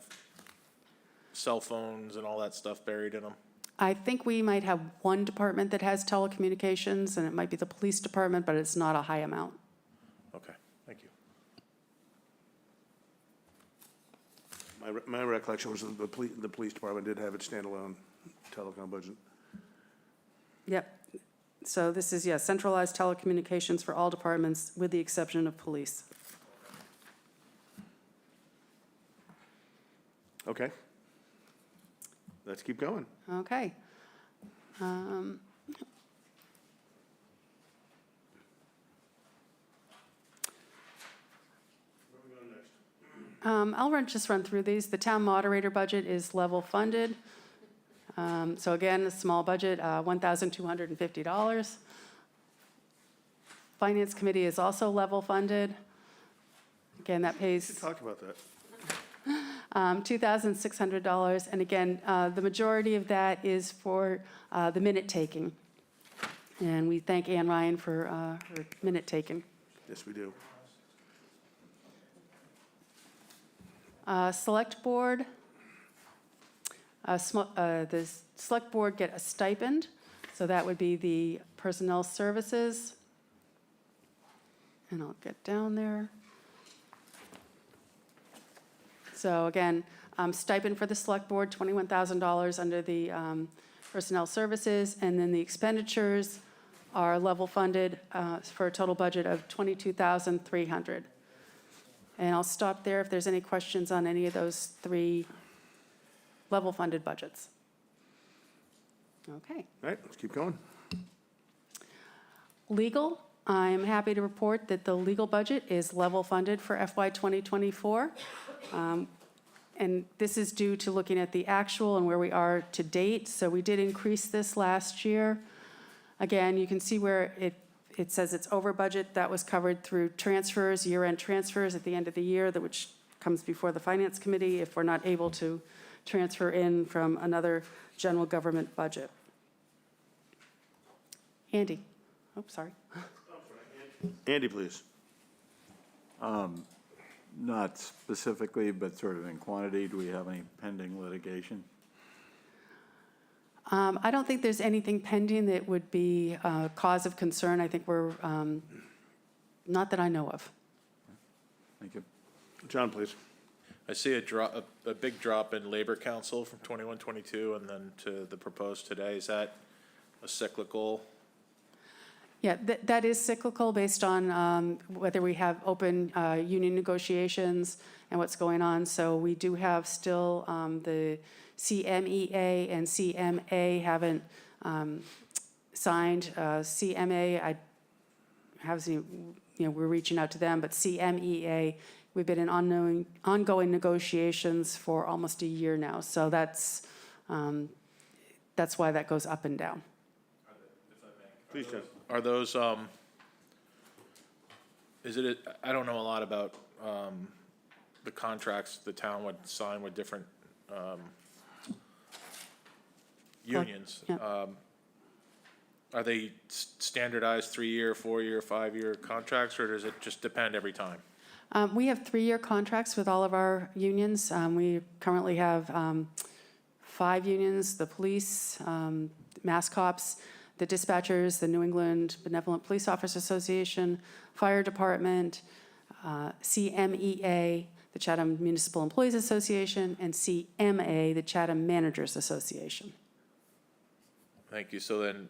[SPEAKER 5] cell phones and all that stuff buried in them?
[SPEAKER 4] I think we might have one department that has telecommunications, and it might be the police department, but it's not a high amount.
[SPEAKER 5] Okay, thank you.
[SPEAKER 1] My recollection was that the police department did have its standalone telecom budget.
[SPEAKER 4] Yep. So this is, yeah, centralized telecommunications for all departments, with the exception of police.
[SPEAKER 1] Okay. Let's keep going.
[SPEAKER 4] Okay. Just run through these. The town moderator budget is level funded. So again, a small budget, $1,250. Finance committee is also level funded. Again, that pays
[SPEAKER 1] Talk about that.
[SPEAKER 4] $2,600. And again, the majority of that is for the minute taking. And we thank Ann Ryan for her minute taking.
[SPEAKER 1] Yes, we do.
[SPEAKER 4] Select board, the select board get a stipend, so that would be the personnel services. And I'll get down there. So again, stipend for the select board, $21,000 under the personnel services, and then the expenditures are level funded for a total budget of $22,300. And I'll stop there if there's any questions on any of those three level funded budgets. Okay.
[SPEAKER 1] All right, let's keep going.
[SPEAKER 4] Legal, I'm happy to report that the legal budget is level funded for FY 2024. And this is due to looking at the actual and where we are to date. So we did increase this last year. Again, you can see where it says it's over budget. That was covered through transfers, year-end transfers at the end of the year, which comes before the Finance Committee if we're not able to transfer in from another general government budget. Andy. Oh, sorry.
[SPEAKER 1] Andy, please.
[SPEAKER 8] Not specifically, but sort of in quantity, do we have any pending litigation?
[SPEAKER 4] I don't think there's anything pending that would be a cause of concern. I think we're, not that I know of.
[SPEAKER 8] Thank you.
[SPEAKER 1] John, please.
[SPEAKER 5] I see a big drop in Labor Council from 21-22 and then to the proposed today. Is that a cyclical?
[SPEAKER 4] Yeah, that is cyclical based on whether we have open union negotiations and what's going on. So we do have still the CMEA and CMA haven't signed. CMA, I haven't, we're reaching out to them, but CMEA, we've been in ongoing negotiations for almost a year now. So that's why that goes up and down.
[SPEAKER 1] Please, John.
[SPEAKER 5] Are those, I don't know a lot about, the contracts the town would sign with different, unions.
[SPEAKER 4] Yeah.
[SPEAKER 5] Are they standardized 3-year, 4-year, 5-year contracts, or does it just depend every time?
[SPEAKER 4] We have 3-year contracts with all of our unions. We currently have 5 unions: the police, Mass Cops, the dispatchers, the New England Benevolent Police Officers Association, Fire Department, CMEA, the Chatham Municipal Employees Association, and CMA, the Chatham Managers Association.
[SPEAKER 5] Thank you. So then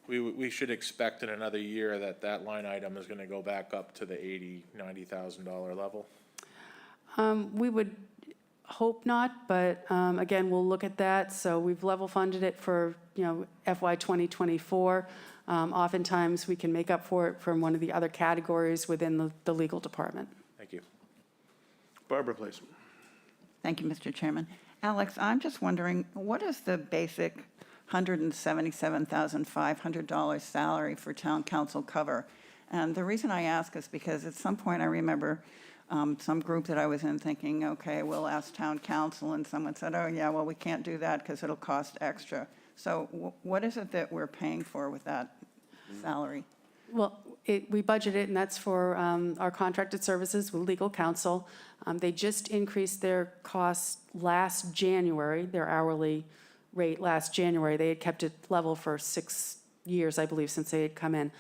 [SPEAKER 5] we should expect in another year that line item is gonna go back up to the $80,000-$90,000 level?
[SPEAKER 4] We would hope not, but again, we'll look at that. So we've level funded it for, FY 2024. Oftentimes, we can make up for it from one of the other categories within the legal department.
[SPEAKER 5] Thank you.
[SPEAKER 1] Barbara, please.
[SPEAKER 3] Thank you, Mr. Chairman. Alex, I'm just wondering, what is the basic $177,500 salary for town council cover? And the reason I ask is because at some point I remember some group that I was in thinking, okay, we'll ask town council, and someone said, oh, yeah, well, we can't do that because it'll cost extra. So what is it that we're paying for with that salary?
[SPEAKER 4] Well, we budget it, and that's for our contracted services with legal counsel. They just increased their costs last January, their hourly rate last January. They had kept it level for 6 years, I believe, since they had come in.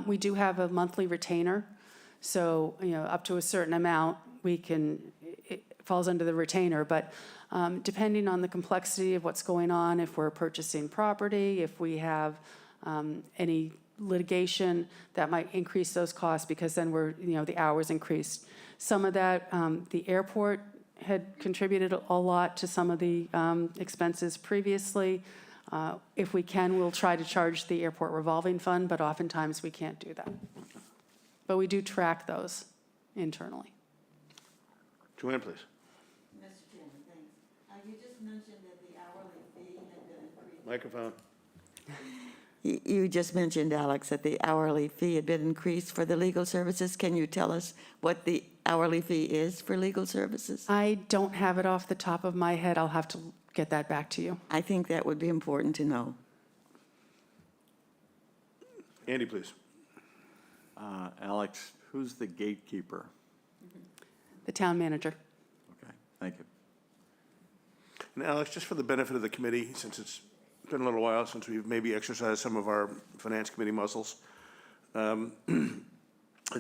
[SPEAKER 4] We do have a monthly retainer, so, up to a certain amount, it falls under the retainer, but depending on the complexity of what's going on, if we're purchasing property, if we have any litigation, that might increase those costs because then the hours increased. Some of that, the airport had contributed a lot to some of the expenses previously. If we can, we'll try to charge the airport revolving fund, but oftentimes we can't do that. But we do track those internally.
[SPEAKER 1] Joanne, please.
[SPEAKER 9] Mr. Chairman, thanks. You just mentioned that the hourly fee had been increased.
[SPEAKER 1] Microphone.
[SPEAKER 9] You just mentioned, Alex, that the hourly fee had been increased for the legal services. Can you tell us what the hourly fee is for legal services?
[SPEAKER 4] I don't have it off the top of my head. I'll have to get that back to you.
[SPEAKER 9] I think that would be important to know.
[SPEAKER 1] Andy, please.
[SPEAKER 8] Alex, who's the gatekeeper?
[SPEAKER 4] The town manager.
[SPEAKER 8] Okay, thank you.
[SPEAKER 1] And Alex, just for the benefit of the committee, since it's been a little while since we've maybe exercised some of our finance committee muscles, at the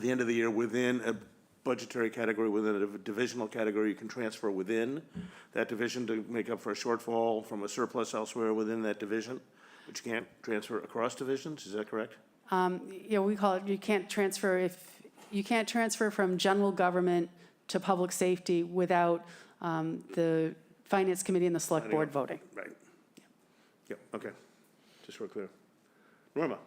[SPEAKER 1] end of the year, within a budgetary category, within a divisional category, you can transfer within that division to make up for a shortfall from a surplus elsewhere within that division, but you can't transfer across divisions, is that correct?
[SPEAKER 4] We call it, you can't transfer from general government to public safety without the finance committee and the select board voting.
[SPEAKER 1] Right. Yep, okay. Just so we're clear. Norma?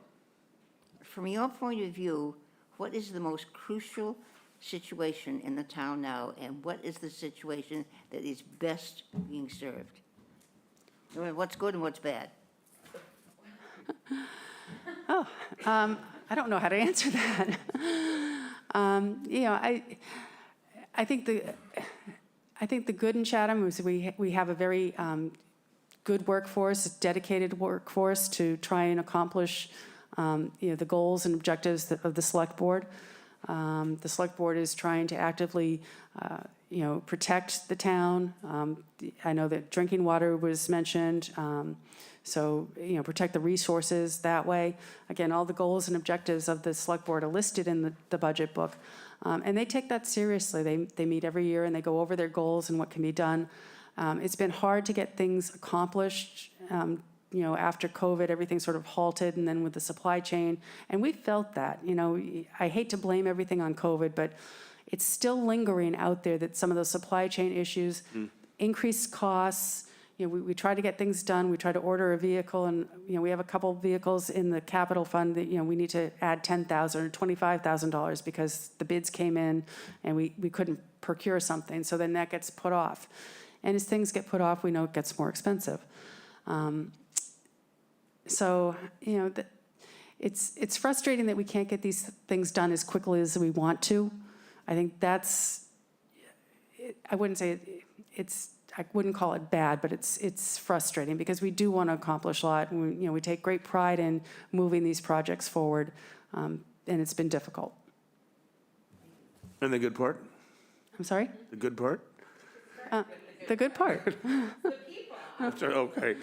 [SPEAKER 7] From your point of view, what is the most crucial situation in the town now, and what is the situation that is best being served? I mean, what's good and what's bad?
[SPEAKER 4] I don't know how to answer that. I think the good in Chatham is we have a very good workforce, dedicated workforce to try and accomplish the goals and objectives of the select board. The select board is trying to actively protect the town. I know that drinking water was mentioned. So, protect the resources that way. Again, all the goals and objectives of the select board are listed in the budget book. And they take that seriously. They meet every year and they go over their goals and what can be done. It's been hard to get things accomplished. After COVID, everything sort of halted, and then with the supply chain. And we felt that, I hate to blame everything on COVID, but it's still lingering out there that some of those supply chain issues, increased costs. We try to get things done. We try to order a vehicle, and we have a couple vehicles in the capital fund that we need to add $10,000 or $25,000 because the bids came in and we couldn't procure something. So then that gets put off, and as things get put off, we know it gets more expensive. So, it's frustrating that we can't get these things done as quickly as we want to. I think I wouldn't say I wouldn't call it bad, but it's frustrating because we do want to accomplish a lot. And we take great pride in moving these projects forward, and it's been difficult.
[SPEAKER 1] And the good part?
[SPEAKER 4] I'm sorry?
[SPEAKER 1] The good part?
[SPEAKER 4] The good part.
[SPEAKER 1] Okay,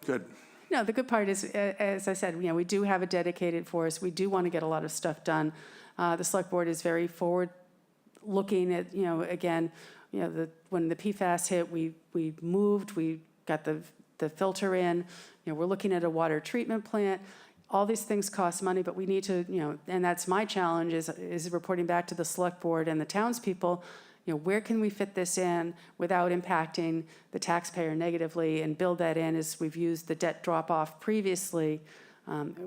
[SPEAKER 1] good.
[SPEAKER 4] No, the good part is, as I said, we do have a dedicated force. We do want to get a lot of stuff done. The select board is very forward-looking at, again, when the PFAS hit, we moved, we got the filter in. We're looking at a water treatment plant. All these things cost money, but we need to, and that's my challenge is reporting back to the select board and the townspeople. Where can we fit this in without impacting the taxpayer negatively and build that in as we've used the debt drop-off previously,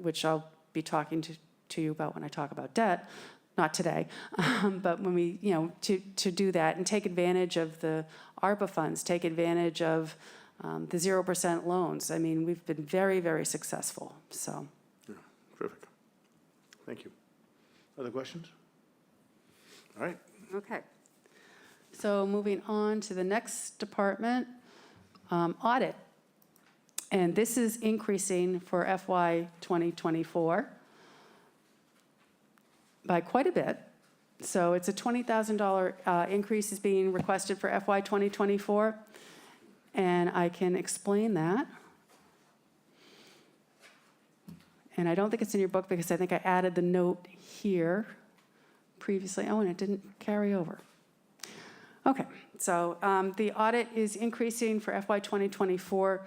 [SPEAKER 4] which I'll be talking to you about when I talk about debt, not today, but when we, to do that and take advantage of the ARPA funds, take advantage of the 0% loans. I mean, we've been very, very successful, so.
[SPEAKER 1] Yeah, terrific. Thank you. Other questions? All right.
[SPEAKER 4] Okay. So moving on to the next department, audit. And this is increasing for FY 2024 by quite a bit. So it's a $20,000 increase is being requested for FY 2024. And I can explain that. And I don't think it's in your book because I think I added the note here previously. Oh, and it didn't carry over. Okay, so the audit is increasing for FY 2024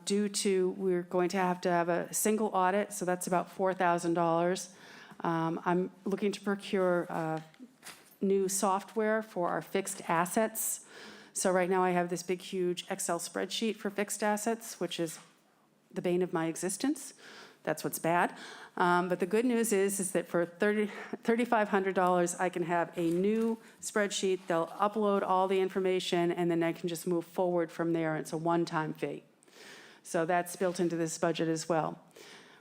[SPEAKER 4] due to we're going to have a single audit, so that's about $4,000. I'm looking to procure new software for our fixed assets. So right now I have this big, huge Excel spreadsheet for fixed assets, which is the bane of my existence. That's what's bad. But the good news is that for $3,500, I can have a new spreadsheet. They'll upload all the information, and then I can just move forward from there. It's a one-time fee. So that's built into this budget as well.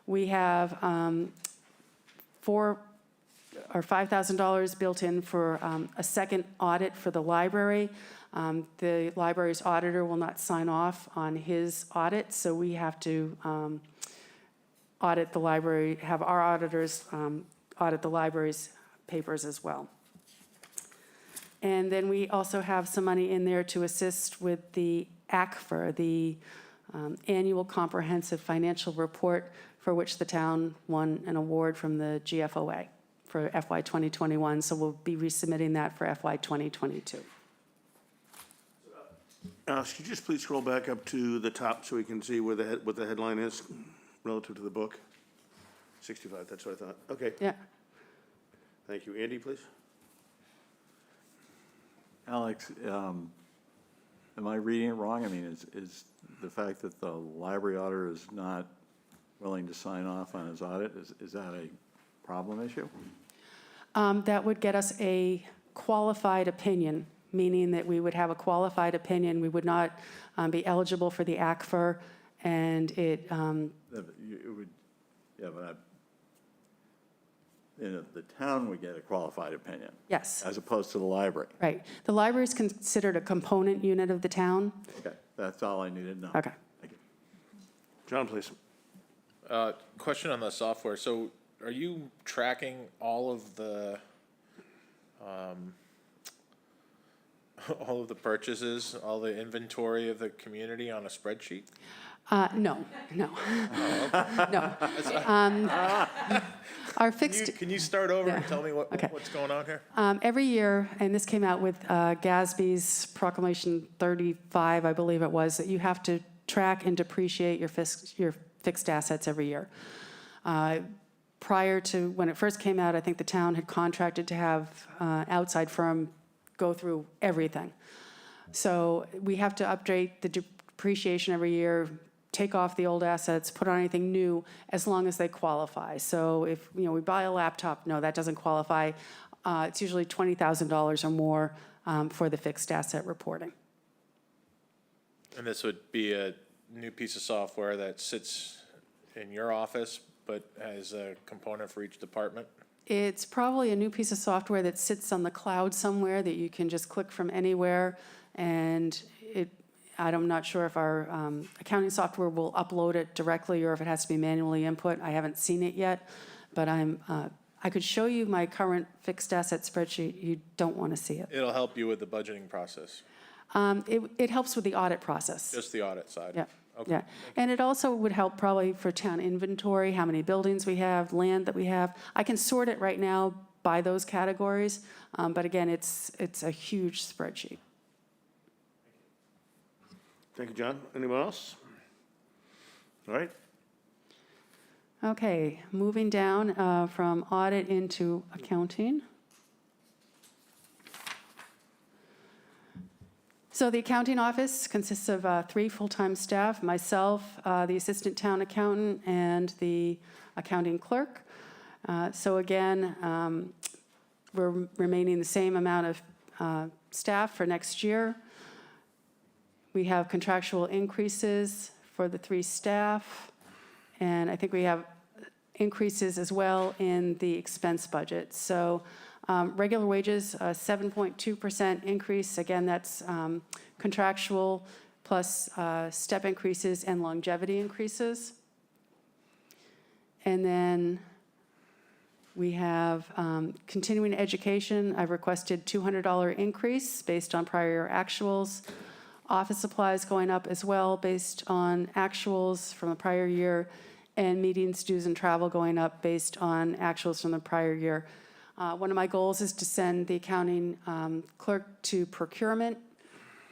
[SPEAKER 4] We have $5,000 built in for a second audit for the library. The library's auditor will not sign off on his audit, so we have to audit the library, have our auditors audit the library's papers as well. And then we also have some money in there to assist with the ACFR, the Annual Comprehensive Financial Report, for which the town won an award from the GFOA for FY 2021. So we'll be resubmitting that for FY 2022.
[SPEAKER 1] Alice, could you just please scroll back up to the top so we can see where what the headline is relative to the book? 65, that's what I thought. Okay,
[SPEAKER 4] Yeah.
[SPEAKER 1] thank you. Andy, please.
[SPEAKER 8] Alex, am I reading it wrong? I mean, is the fact that the library auditor is not willing to sign off on his audit, is that a problem issue?
[SPEAKER 4] That would get us a qualified opinion, meaning that we would have a qualified opinion. We would not be eligible for the ACFR, and it
[SPEAKER 8] would, yeah, but the town would get a qualified opinion.
[SPEAKER 4] Yes.
[SPEAKER 8] As opposed to the library.
[SPEAKER 4] Right. The library is considered a component unit of the town.
[SPEAKER 8] Okay, that's all I needed to know.
[SPEAKER 4] Okay.
[SPEAKER 8] Thank you.
[SPEAKER 1] John, please.
[SPEAKER 5] Question on the software. So are you tracking all of the purchases, all the inventory of the community on a spreadsheet?
[SPEAKER 4] No. No. Our fixed.
[SPEAKER 5] Can you start over and
[SPEAKER 4] Yeah.
[SPEAKER 5] tell me
[SPEAKER 4] Okay.
[SPEAKER 5] what's going on here?
[SPEAKER 4] Every year, and this came out with GASB's Proclamation 35, I believe it was, that you have to track and depreciate your fixed assets every year. Prior to when it first came out, I think the town had contracted to have an outside firm go through everything. So we have to update the depreciation every year, take off the old assets, put on anything new, as long as they qualify. So if we buy a laptop, no, that doesn't qualify. It's usually $20,000 or more for the fixed asset reporting.
[SPEAKER 5] And this would be a new piece of software that sits in your office, but as a component for each department?
[SPEAKER 4] It's probably a new piece of software that sits on the cloud somewhere that you can just click from anywhere. And I'm not sure if our accounting software will upload it directly or if it has to be manually input. I haven't seen it yet, but I could show you my current fixed asset spreadsheet. You don't want to see it.
[SPEAKER 5] It'll help you with the budgeting process,
[SPEAKER 4] It helps with the audit process.
[SPEAKER 5] just the audit side?
[SPEAKER 4] Yeah,
[SPEAKER 5] Okay.
[SPEAKER 4] yeah. And it also would help probably for town inventory, how many buildings we have, land that we have. I can sort it right now by those categories, but again, it's a huge spreadsheet.
[SPEAKER 1] Thank you, John. Anyone else? All right.
[SPEAKER 4] Okay, moving down from audit into accounting. So the accounting office consists of 3 full-time staff, myself, the assistant town accountant, and the accounting clerk. So again, we're remaining the same amount of staff for next year. We have contractual increases for the 3 staff, and I think we have increases as well in the expense budget. So regular wages, 7.2% increase. Again, that's contractual plus step increases and longevity increases. And then we have continuing education. I've requested $200 increase based on prior year actuals. Office supplies going up as well based on actuals from the prior year, and meetings, dues, and travel going up based on actuals from the prior year. One of my goals is to send the accounting clerk to procurement,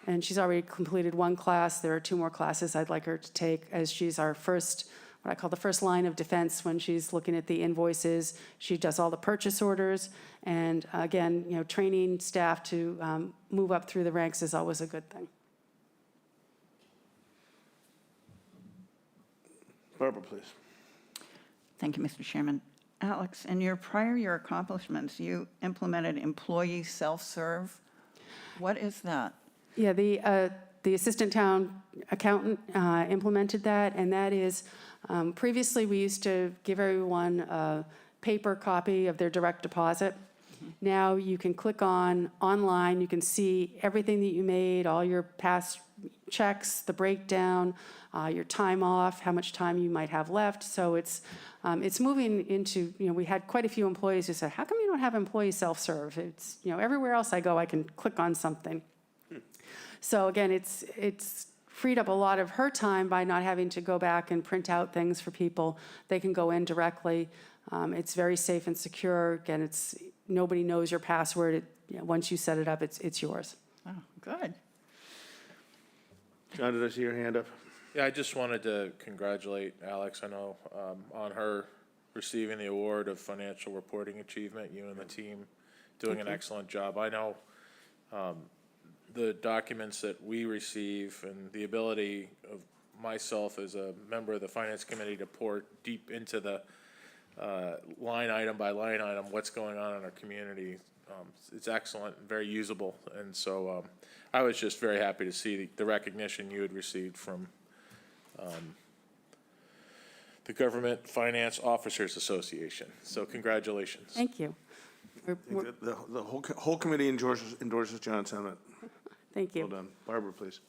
[SPEAKER 4] and she's already completed 1 class. There are 2 more classes I'd like her to take, as she's our first, what I call the first line of defense when she's looking at the invoices. She does all the purchase orders, and again, training staff to move up through the ranks is always a good thing.
[SPEAKER 1] Barbara, please.
[SPEAKER 3] Thank you, Mr. Chairman. Alex, in your prior year accomplishments, you implemented employee self-serve. What is that?
[SPEAKER 4] Yeah, the assistant town accountant implemented that, and that is, previously we used to give everyone a paper copy of their direct deposit. Now you can click online, you can see everything that you made, all your past checks, the breakdown, your time off, how much time you might have left. So it's moving into, we had quite a few employees who said, how come you don't have employee self-serve? It's, everywhere else I go, I can click on something. So again, it's freed up a lot of her time by not having to go back and print out things for people. They can go in directly. It's very safe and secure. Again, nobody knows your password. Once you set it up, it's yours.
[SPEAKER 3] Oh, good.
[SPEAKER 1] John, did I see your hand up?
[SPEAKER 5] Yeah, I just wanted to congratulate Alex, I know, on her receiving the award of financial reporting achievement. You and the team doing an excellent job. I know the documents that we receive and the ability of myself as a member of the finance committee to pour deep into the line item by line item what's going on in our community. It's excellent and very usable. And so I was just very happy to see the recognition you had received from the Government Finance Officers Association. So congratulations.
[SPEAKER 4] Thank you.
[SPEAKER 1] I think that the whole committee endorses John's sentiment.
[SPEAKER 4] Thank you.
[SPEAKER 1] Well done. Barbara, please.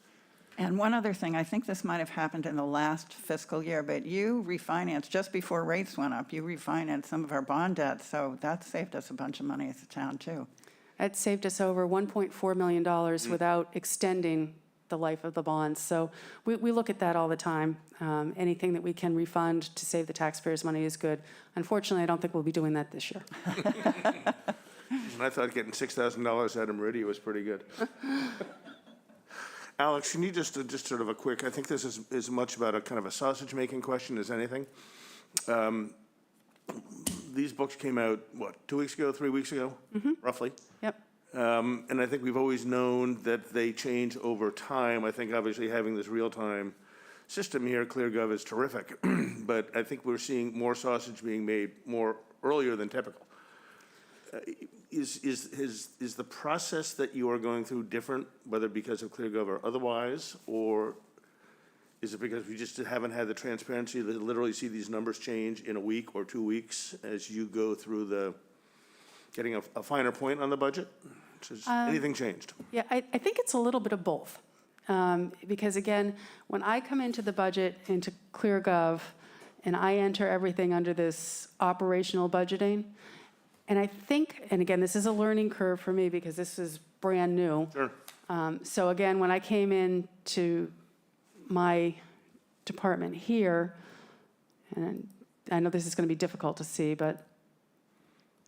[SPEAKER 3] And one other thing, I think this might have happened in the last fiscal year, but you refinanced, just before rates went up, you refinanced some of our bond debts, so that saved us a bunch of money as a town, too.
[SPEAKER 4] That saved us over $1.4 million without extending the life of the bonds. So we look at that all the time. Anything that we can refund to save the taxpayers' money is good. Unfortunately, I don't think we'll be doing that this year.
[SPEAKER 1] And I thought getting $6,000 out of Meridia was pretty good. Alex, can you just sort of a quick, I think this is as much about a kind of a sausage-making question as anything. These books came out, 2 weeks ago, 3 weeks ago, roughly?
[SPEAKER 4] Yep.
[SPEAKER 1] And I think we've always known that they change over time. I think obviously having this real-time system here, ClearGov, is terrific. But I think we're seeing more sausage being made more earlier than typical. Is the process that you are going through different, whether because of ClearGov or otherwise, or Is it because we just haven't had the transparency to literally see these numbers change in a week or 2 weeks as you go through getting a finer point on the budget? Has anything changed?
[SPEAKER 4] Yeah, I think it's a little bit of both. Because again, when I come into the budget, into ClearGov, and I enter everything under this operational budgeting, and I think, and again, this is a learning curve for me because this is brand new.
[SPEAKER 1] Sure.
[SPEAKER 4] So again, when I came into my department here, and I know this is going to be difficult to see, but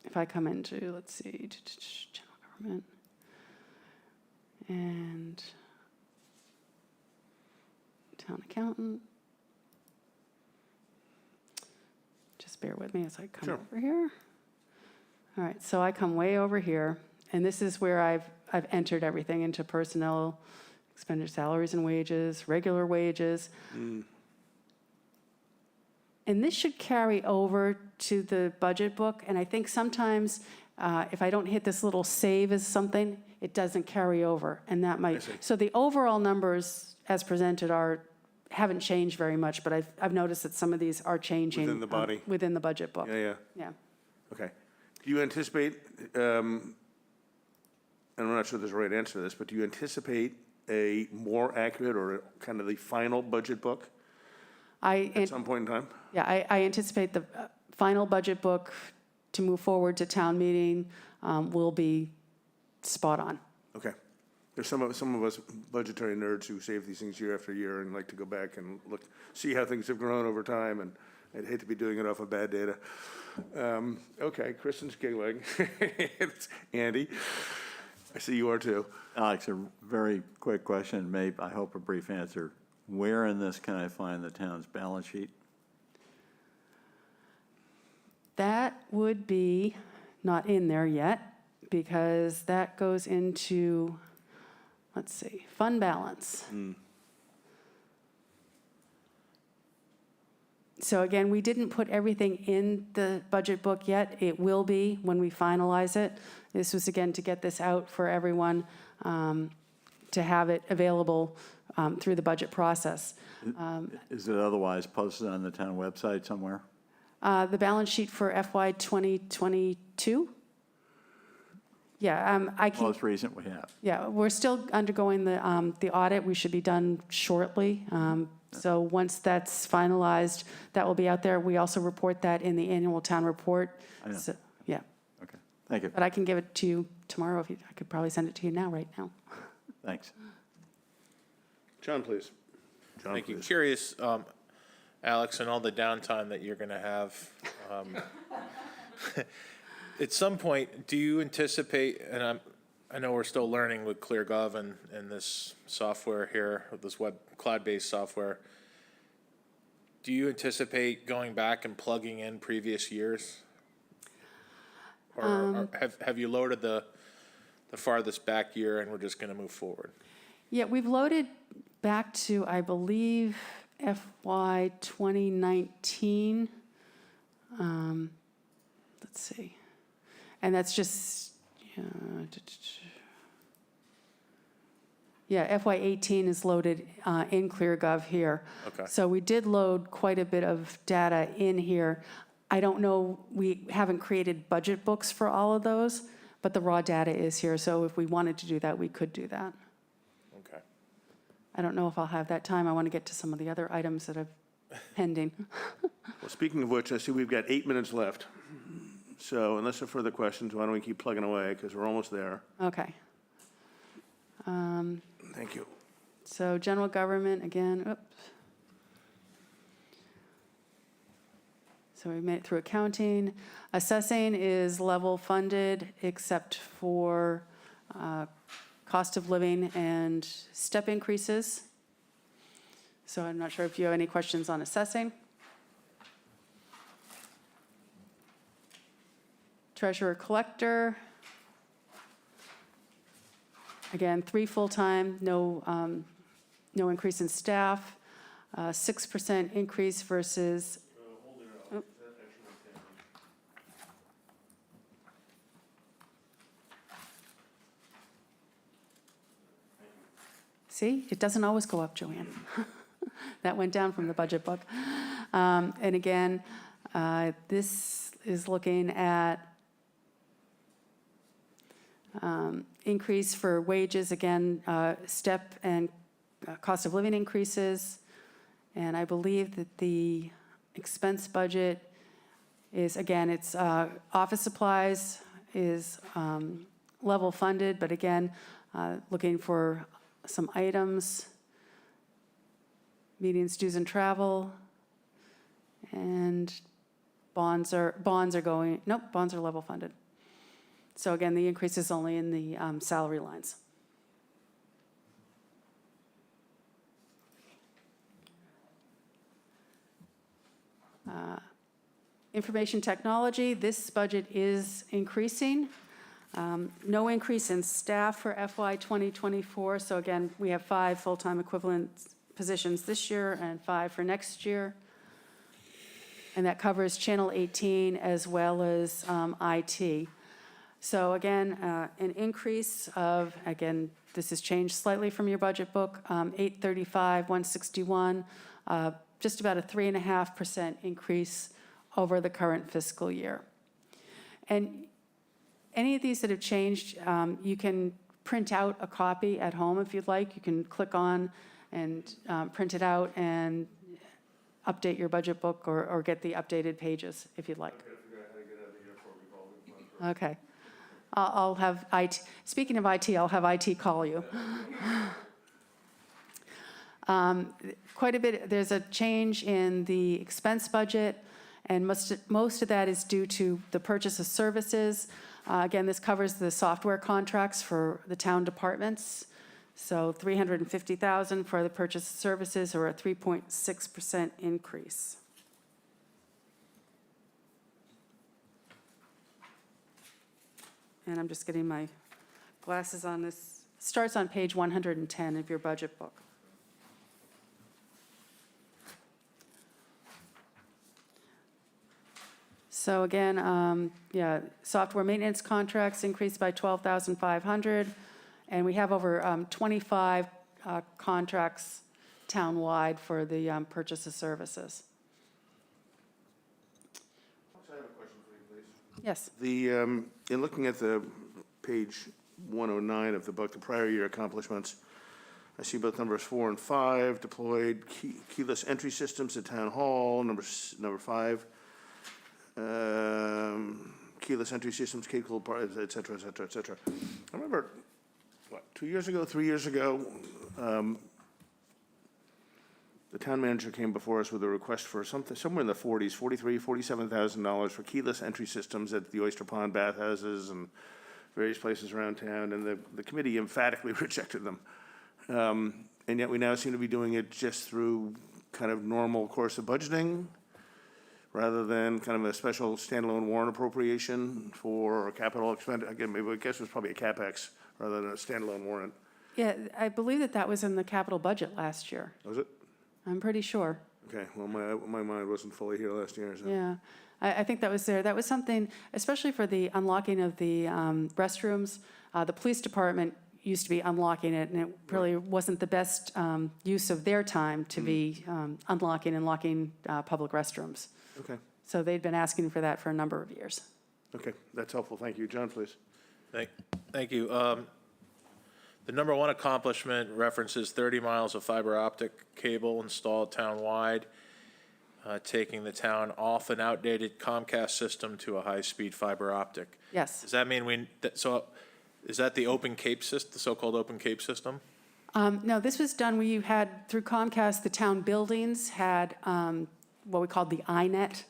[SPEAKER 4] if I come into, let's see, general government, and town accountant, just bear with me as I come
[SPEAKER 1] Sure.
[SPEAKER 4] over here. All right, so I come way over here, and this is where I've entered everything into personnel, expenditure, salaries and wages, regular wages. And this should carry over to the budget book, and I think sometimes if I don't hit this little save as something, it doesn't carry over, and that might. So the overall numbers as presented haven't changed very much, but I've noticed that some of these are changing.
[SPEAKER 1] Within the body?
[SPEAKER 4] Within the budget book.
[SPEAKER 1] Yeah.
[SPEAKER 4] Yeah.
[SPEAKER 1] Okay. Do you anticipate, and I'm not sure there's a right answer to this, but do you anticipate a more accurate or kind of the final budget book at some point in time?
[SPEAKER 4] Yeah, I anticipate the final budget book to move forward to town meeting will be spot on.
[SPEAKER 1] Okay. There's some of us budgetary nerds who save these things year after year and like to go back and look, see how things have grown over time, and I'd hate to be doing it off of bad data. Okay, Kristen's giggling. Andy, I see you are too.
[SPEAKER 8] Alex, a very quick question, maybe, I hope a brief answer. Where in this can I find the town's balance sheet?
[SPEAKER 4] That would be not in there yet, because that goes into, let's see, fund balance. So again, we didn't put everything in the budget book yet. It will be when we finalize it. This was, again, to get this out for everyone, to have it available through the budget process.
[SPEAKER 8] Is it otherwise posted on the town website somewhere?
[SPEAKER 4] The balance sheet for FY 2022? Yeah, I can.
[SPEAKER 8] Most recent we have.
[SPEAKER 4] Yeah, we're still undergoing the audit. We should be done shortly. So once that's finalized, that will be out there. We also report that in the annual town report.
[SPEAKER 8] I know.
[SPEAKER 4] So, yeah,
[SPEAKER 8] Okay, thank you.
[SPEAKER 4] but I can give it to you tomorrow. I could probably send it to you now, right now.
[SPEAKER 8] Thanks.
[SPEAKER 1] John, please. John,
[SPEAKER 5] Thank you.
[SPEAKER 1] please.
[SPEAKER 5] Curious, Alex, and all the downtime that you're going to have. At some point, do you anticipate, and I know we're still learning with ClearGov and this software here, this web cloud-based software, do you anticipate going back and plugging in previous years? Or have you loaded the farthest back year and we're just going to move forward?
[SPEAKER 4] Yeah, we've loaded back to, I believe, FY 2019. Let's see. And that's just, yeah, FY 18 is loaded in ClearGov here.
[SPEAKER 5] Okay.
[SPEAKER 4] So we did load quite a bit of data in here. I don't know, we haven't created budget books for all of those, but the raw data is here. So if we wanted to do that, we could do that.
[SPEAKER 5] Okay.
[SPEAKER 4] I don't know if I'll have that time. I want to get to some of the other items that are pending.
[SPEAKER 1] Well, speaking of which, I see we've got 8 minutes left. So unless there are further questions, why don't we keep plugging away, because we're almost there.
[SPEAKER 4] Okay.
[SPEAKER 1] Thank you.
[SPEAKER 4] So general government, again, oops. So we made it through accounting. Assessing is level funded, except for cost of living and step increases. So I'm not sure if you have any questions on assessing. Treasurer collector. Again, 3 full-time, no increase in staff, 6% increase versus. Oh. See, it doesn't always go up, Joanne. that went down from the budget book. And again, this is looking at increase for wages, again, step and cost of living increases. And I believe that the expense budget is, again, it's office supplies is level funded, but again, looking for some items, meetings, dues, and travel, and bonds are going, nope, bonds are level funded. So again, the increase is only in the salary lines. Information technology, this budget is increasing. No increase in staff for FY 2024. So again, we have 5 full-time equivalent positions this year and 5 for next year. And that covers Channel 18 as well as IT. So again, an increase of, again, this has changed slightly from your budget book, 835, 161, just about a 3.5% increase over the current fiscal year. And any of these that have changed, you can print out a copy at home if you'd like. You can click on and print it out and update your budget book or get the updated pages if you'd like.
[SPEAKER 1] I've got to figure out how to get out of here for a revolving fund.
[SPEAKER 4] Okay. I'll have IT, speaking of IT, I'll have IT call you. Quite a bit, there's a change in the expense budget, and most of that is due to the purchase of services. Again, this covers the software contracts for the town departments. So $350,000 for the purchase of services, or a 3.6% increase. And I'm just getting my glasses on this. Starts on page 110 of your budget book. So again, yeah, software maintenance contracts increased by 12,500, and we have over 25 contracts townwide for the purchase of services.
[SPEAKER 1] I have a question for you, please.
[SPEAKER 4] Yes.
[SPEAKER 1] In looking at the page 109 of the book, the prior year accomplishments, I see both numbers 4 and 5, deployed keyless entry systems at Town Hall, number 5, keyless entry systems, capable, et cetera, et cetera, et cetera. I remember, 2 years ago, 3 years ago, the town manager came before us with a request for somewhere in the 40s, $47,000 for keyless entry systems at the Oyster Pond bathhouses and various places around town, and the committee emphatically rejected them. And yet we now seem to be doing it just through kind of normal course of budgeting, rather than kind of a special standalone warrant appropriation for capital expenditure. Again, maybe I guess it was probably a CapEx rather than a standalone warrant.
[SPEAKER 4] Yeah, I believe that was in the capital budget last year.
[SPEAKER 1] Was it?
[SPEAKER 4] I'm pretty sure.
[SPEAKER 1] Okay, well, my mind wasn't fully here last year, so.
[SPEAKER 4] Yeah, I think that was there. That was something, especially for the unlocking of the restrooms. The police department used to be unlocking it, and it really wasn't the best use of their time to be unlocking and locking public restrooms.
[SPEAKER 1] Okay,
[SPEAKER 4] So they'd been asking for that for a number of years.
[SPEAKER 1] okay, that's helpful, thank you. John, please.
[SPEAKER 5] Thank you. The number 1 accomplishment references 30 miles of fiber optic cable installed townwide, taking the town off an outdated Comcast system to a high-speed fiber optic.
[SPEAKER 4] Yes.
[SPEAKER 5] Does that mean is that the Open Cape system, the so-called Open Cape system?
[SPEAKER 4] No, this was done, we had, through Comcast, the town buildings had what we called the iNet,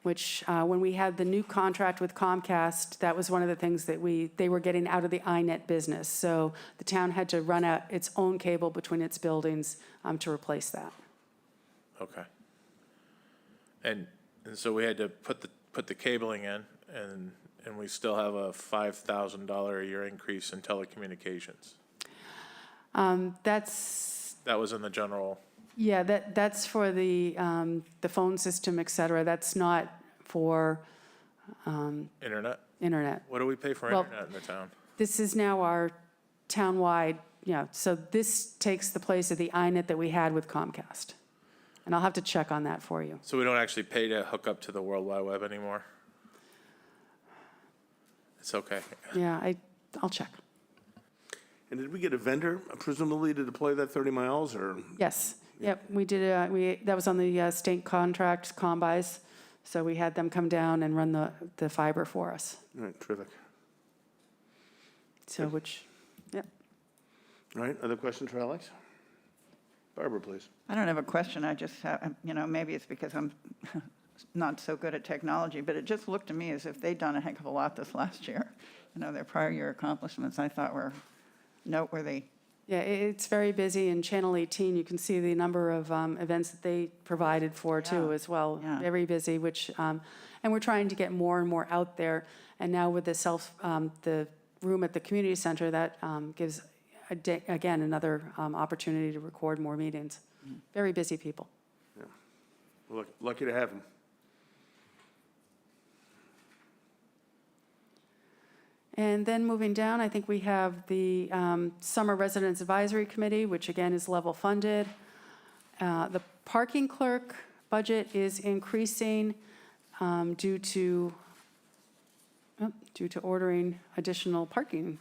[SPEAKER 4] which when we had the new contract with Comcast, that was one of the things that they were getting out of the iNet business. So the town had to run out its own cable between its buildings to replace that.
[SPEAKER 5] Okay. And so we had to put the cabling in, and we still have a $5,000 a year increase in telecommunications. That was in the general.
[SPEAKER 4] Yeah, that's for the phone system, et cetera. That's not for
[SPEAKER 5] Internet?
[SPEAKER 4] internet.
[SPEAKER 5] What do we pay for
[SPEAKER 4] Well,
[SPEAKER 5] internet in the town?
[SPEAKER 4] This is now our townwide, so this takes the place of the iNet that we had with Comcast. And I'll have to check on that for you.
[SPEAKER 5] So we don't actually pay to hook up to the World Wide Web anymore? It's okay.
[SPEAKER 4] Yeah, I'll check.
[SPEAKER 1] And did we get a vendor presumably to deploy that 30 miles, or?
[SPEAKER 4] Yes, yep, we did, that was on the state contract, Combis, so we had them come down and run the fiber for us.
[SPEAKER 1] All right, terrific.
[SPEAKER 4] So, which, yep.
[SPEAKER 1] All right, other questions for Alex? Barbara, please.
[SPEAKER 3] I don't have a question, I just have, maybe it's because I'm not so good at technology, but it just looked to me as if they'd done a heck of a lot this last year. Their prior year accomplishments I thought were noteworthy.
[SPEAKER 4] Yeah, it's very busy, and Channel 18, you can see the number of events that they provided for too
[SPEAKER 3] Yeah,
[SPEAKER 4] as well.
[SPEAKER 3] yeah.
[SPEAKER 4] Very busy, which, and we're trying to get more and more out there. And now with the room at the community center, that gives, again, another opportunity to record more meetings. Very busy people.
[SPEAKER 1] Well, lucky to have him.
[SPEAKER 4] And then moving down, I think we have the Summer Residence Advisory Committee, which again is level funded. The parking clerk budget is increasing due to ordering additional parking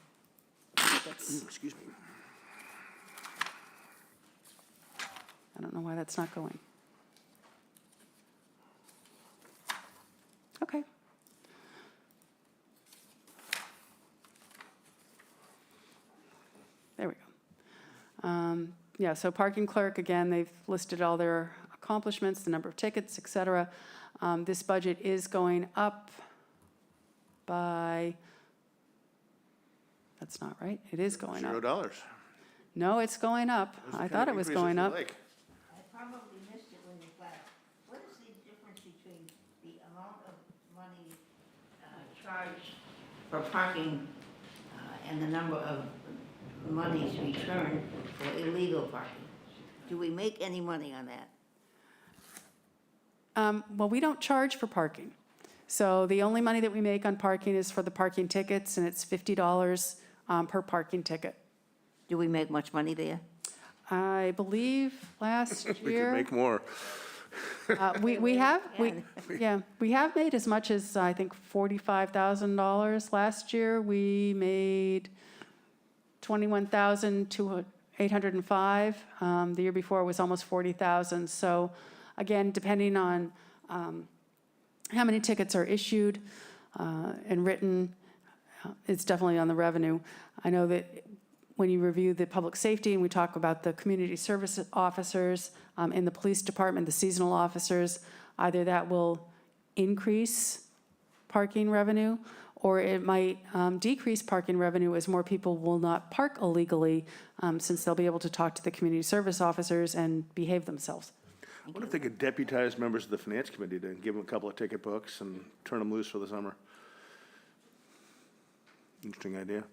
[SPEAKER 4] tickets.
[SPEAKER 1] Excuse me.
[SPEAKER 4] I don't know why that's not going. Okay. There we go. Yeah, so parking clerk, again, they've listed all their accomplishments, the number of tickets, et cetera. This budget is going up by, that's not right, it is going up.
[SPEAKER 1] $0.
[SPEAKER 4] No, it's going up. I thought it was going up.
[SPEAKER 7] I probably missed it when you left. What is the difference between the amount of money charged for parking and the number of monies returned for illegal parking? Do we make any money on that?
[SPEAKER 4] Well, we don't charge for parking. So the only money that we make on parking is for the parking tickets, and it's $50 per parking ticket.
[SPEAKER 7] Do we make much money there?
[SPEAKER 4] I believe last
[SPEAKER 1] We could
[SPEAKER 4] year,
[SPEAKER 1] make more.
[SPEAKER 4] we have made as much as, I think, $45,000. Last year, we made $21,805. The year before, it was almost $40,000. So again, depending on how many tickets are issued and written, it's definitely on the revenue. I know that when you review the public safety and we talk about the community service officers in the police department, the seasonal officers, either that will increase parking revenue or it might decrease parking revenue as more people will not park illegally since they'll be able to talk to the community service officers and behave themselves.
[SPEAKER 1] What if they could deputize members of the finance committee to give them a couple of ticket books and turn them loose for the summer? Interesting idea.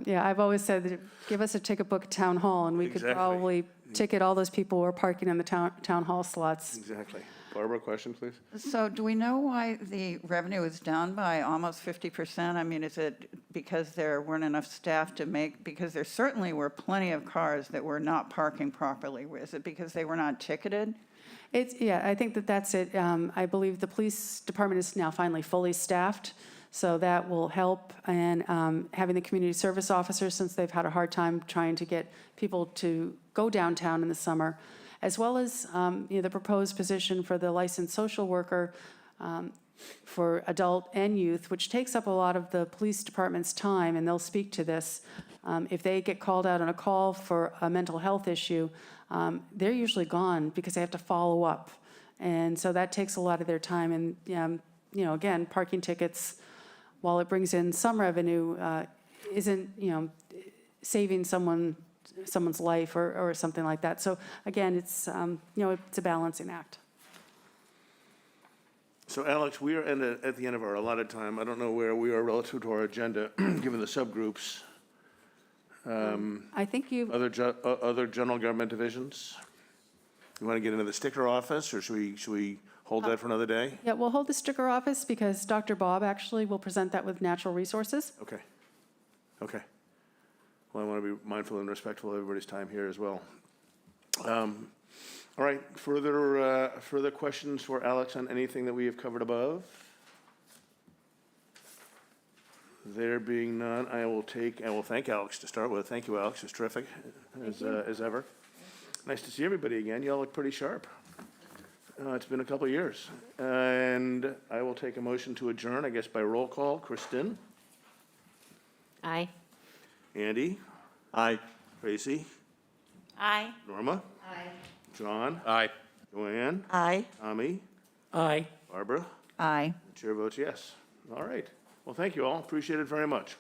[SPEAKER 4] Yeah, I've always said that give us a ticket book at town hall and we could
[SPEAKER 1] Exactly.
[SPEAKER 4] probably ticket all those people who are parking in the town hall slots.
[SPEAKER 1] Exactly. Barbara, question, please?
[SPEAKER 3] So do we know why the revenue is down by almost 50%? I mean, is it because there weren't enough staff to make, because there certainly were plenty of cars that were not parking properly. Is it because they were not ticketed?
[SPEAKER 4] Yeah, I think that's it. I believe the police department is now finally fully staffed, so that will help. And having the community service officers, since they've had a hard time trying to get people to go downtown in the summer, as well as the proposed position for the licensed social worker for adult and youth, which takes up a lot of the police department's time, and they'll speak to this. If they get called out on a call for a mental health issue, they're usually gone because they have to follow up. And so that takes a lot of their time. And, again, parking tickets, while it brings in some revenue, isn't, saving someone's life or something like that. So again, it's, it's a balancing act.
[SPEAKER 1] So Alex, we are at the end of our allotted time. I don't know where we are relative to our agenda, given the subgroups.
[SPEAKER 4] I think you,
[SPEAKER 1] Other general government divisions? You want to get into the sticker office, or should we hold that for another day?
[SPEAKER 4] yeah, we'll hold the sticker office because Dr. Bob actually will present that with natural resources.
[SPEAKER 1] Okay. Well, I want to be mindful and respectful of everybody's time here as well. All right, further questions for Alex on anything that we have covered above? There being none, I will thank Alex to start with. Thank you, Alex, it's terrific, as ever. Nice to see everybody again, y'all look pretty sharp. It's been a couple of years. And I will take a motion to adjourn, I guess by roll call. Kristen?
[SPEAKER 10] Aye.
[SPEAKER 1] Andy?
[SPEAKER 8] Aye.
[SPEAKER 1] Tracy?
[SPEAKER 2] Aye.
[SPEAKER 1] Norma? Aye. John?
[SPEAKER 5] Aye.
[SPEAKER 1] Joanne?
[SPEAKER 9] Aye.
[SPEAKER 1] Tommy?
[SPEAKER 11] Aye.
[SPEAKER 1] Barbara?
[SPEAKER 3] Aye.
[SPEAKER 1] The chair votes yes. All right. Well, thank you all. Appreciate it very much.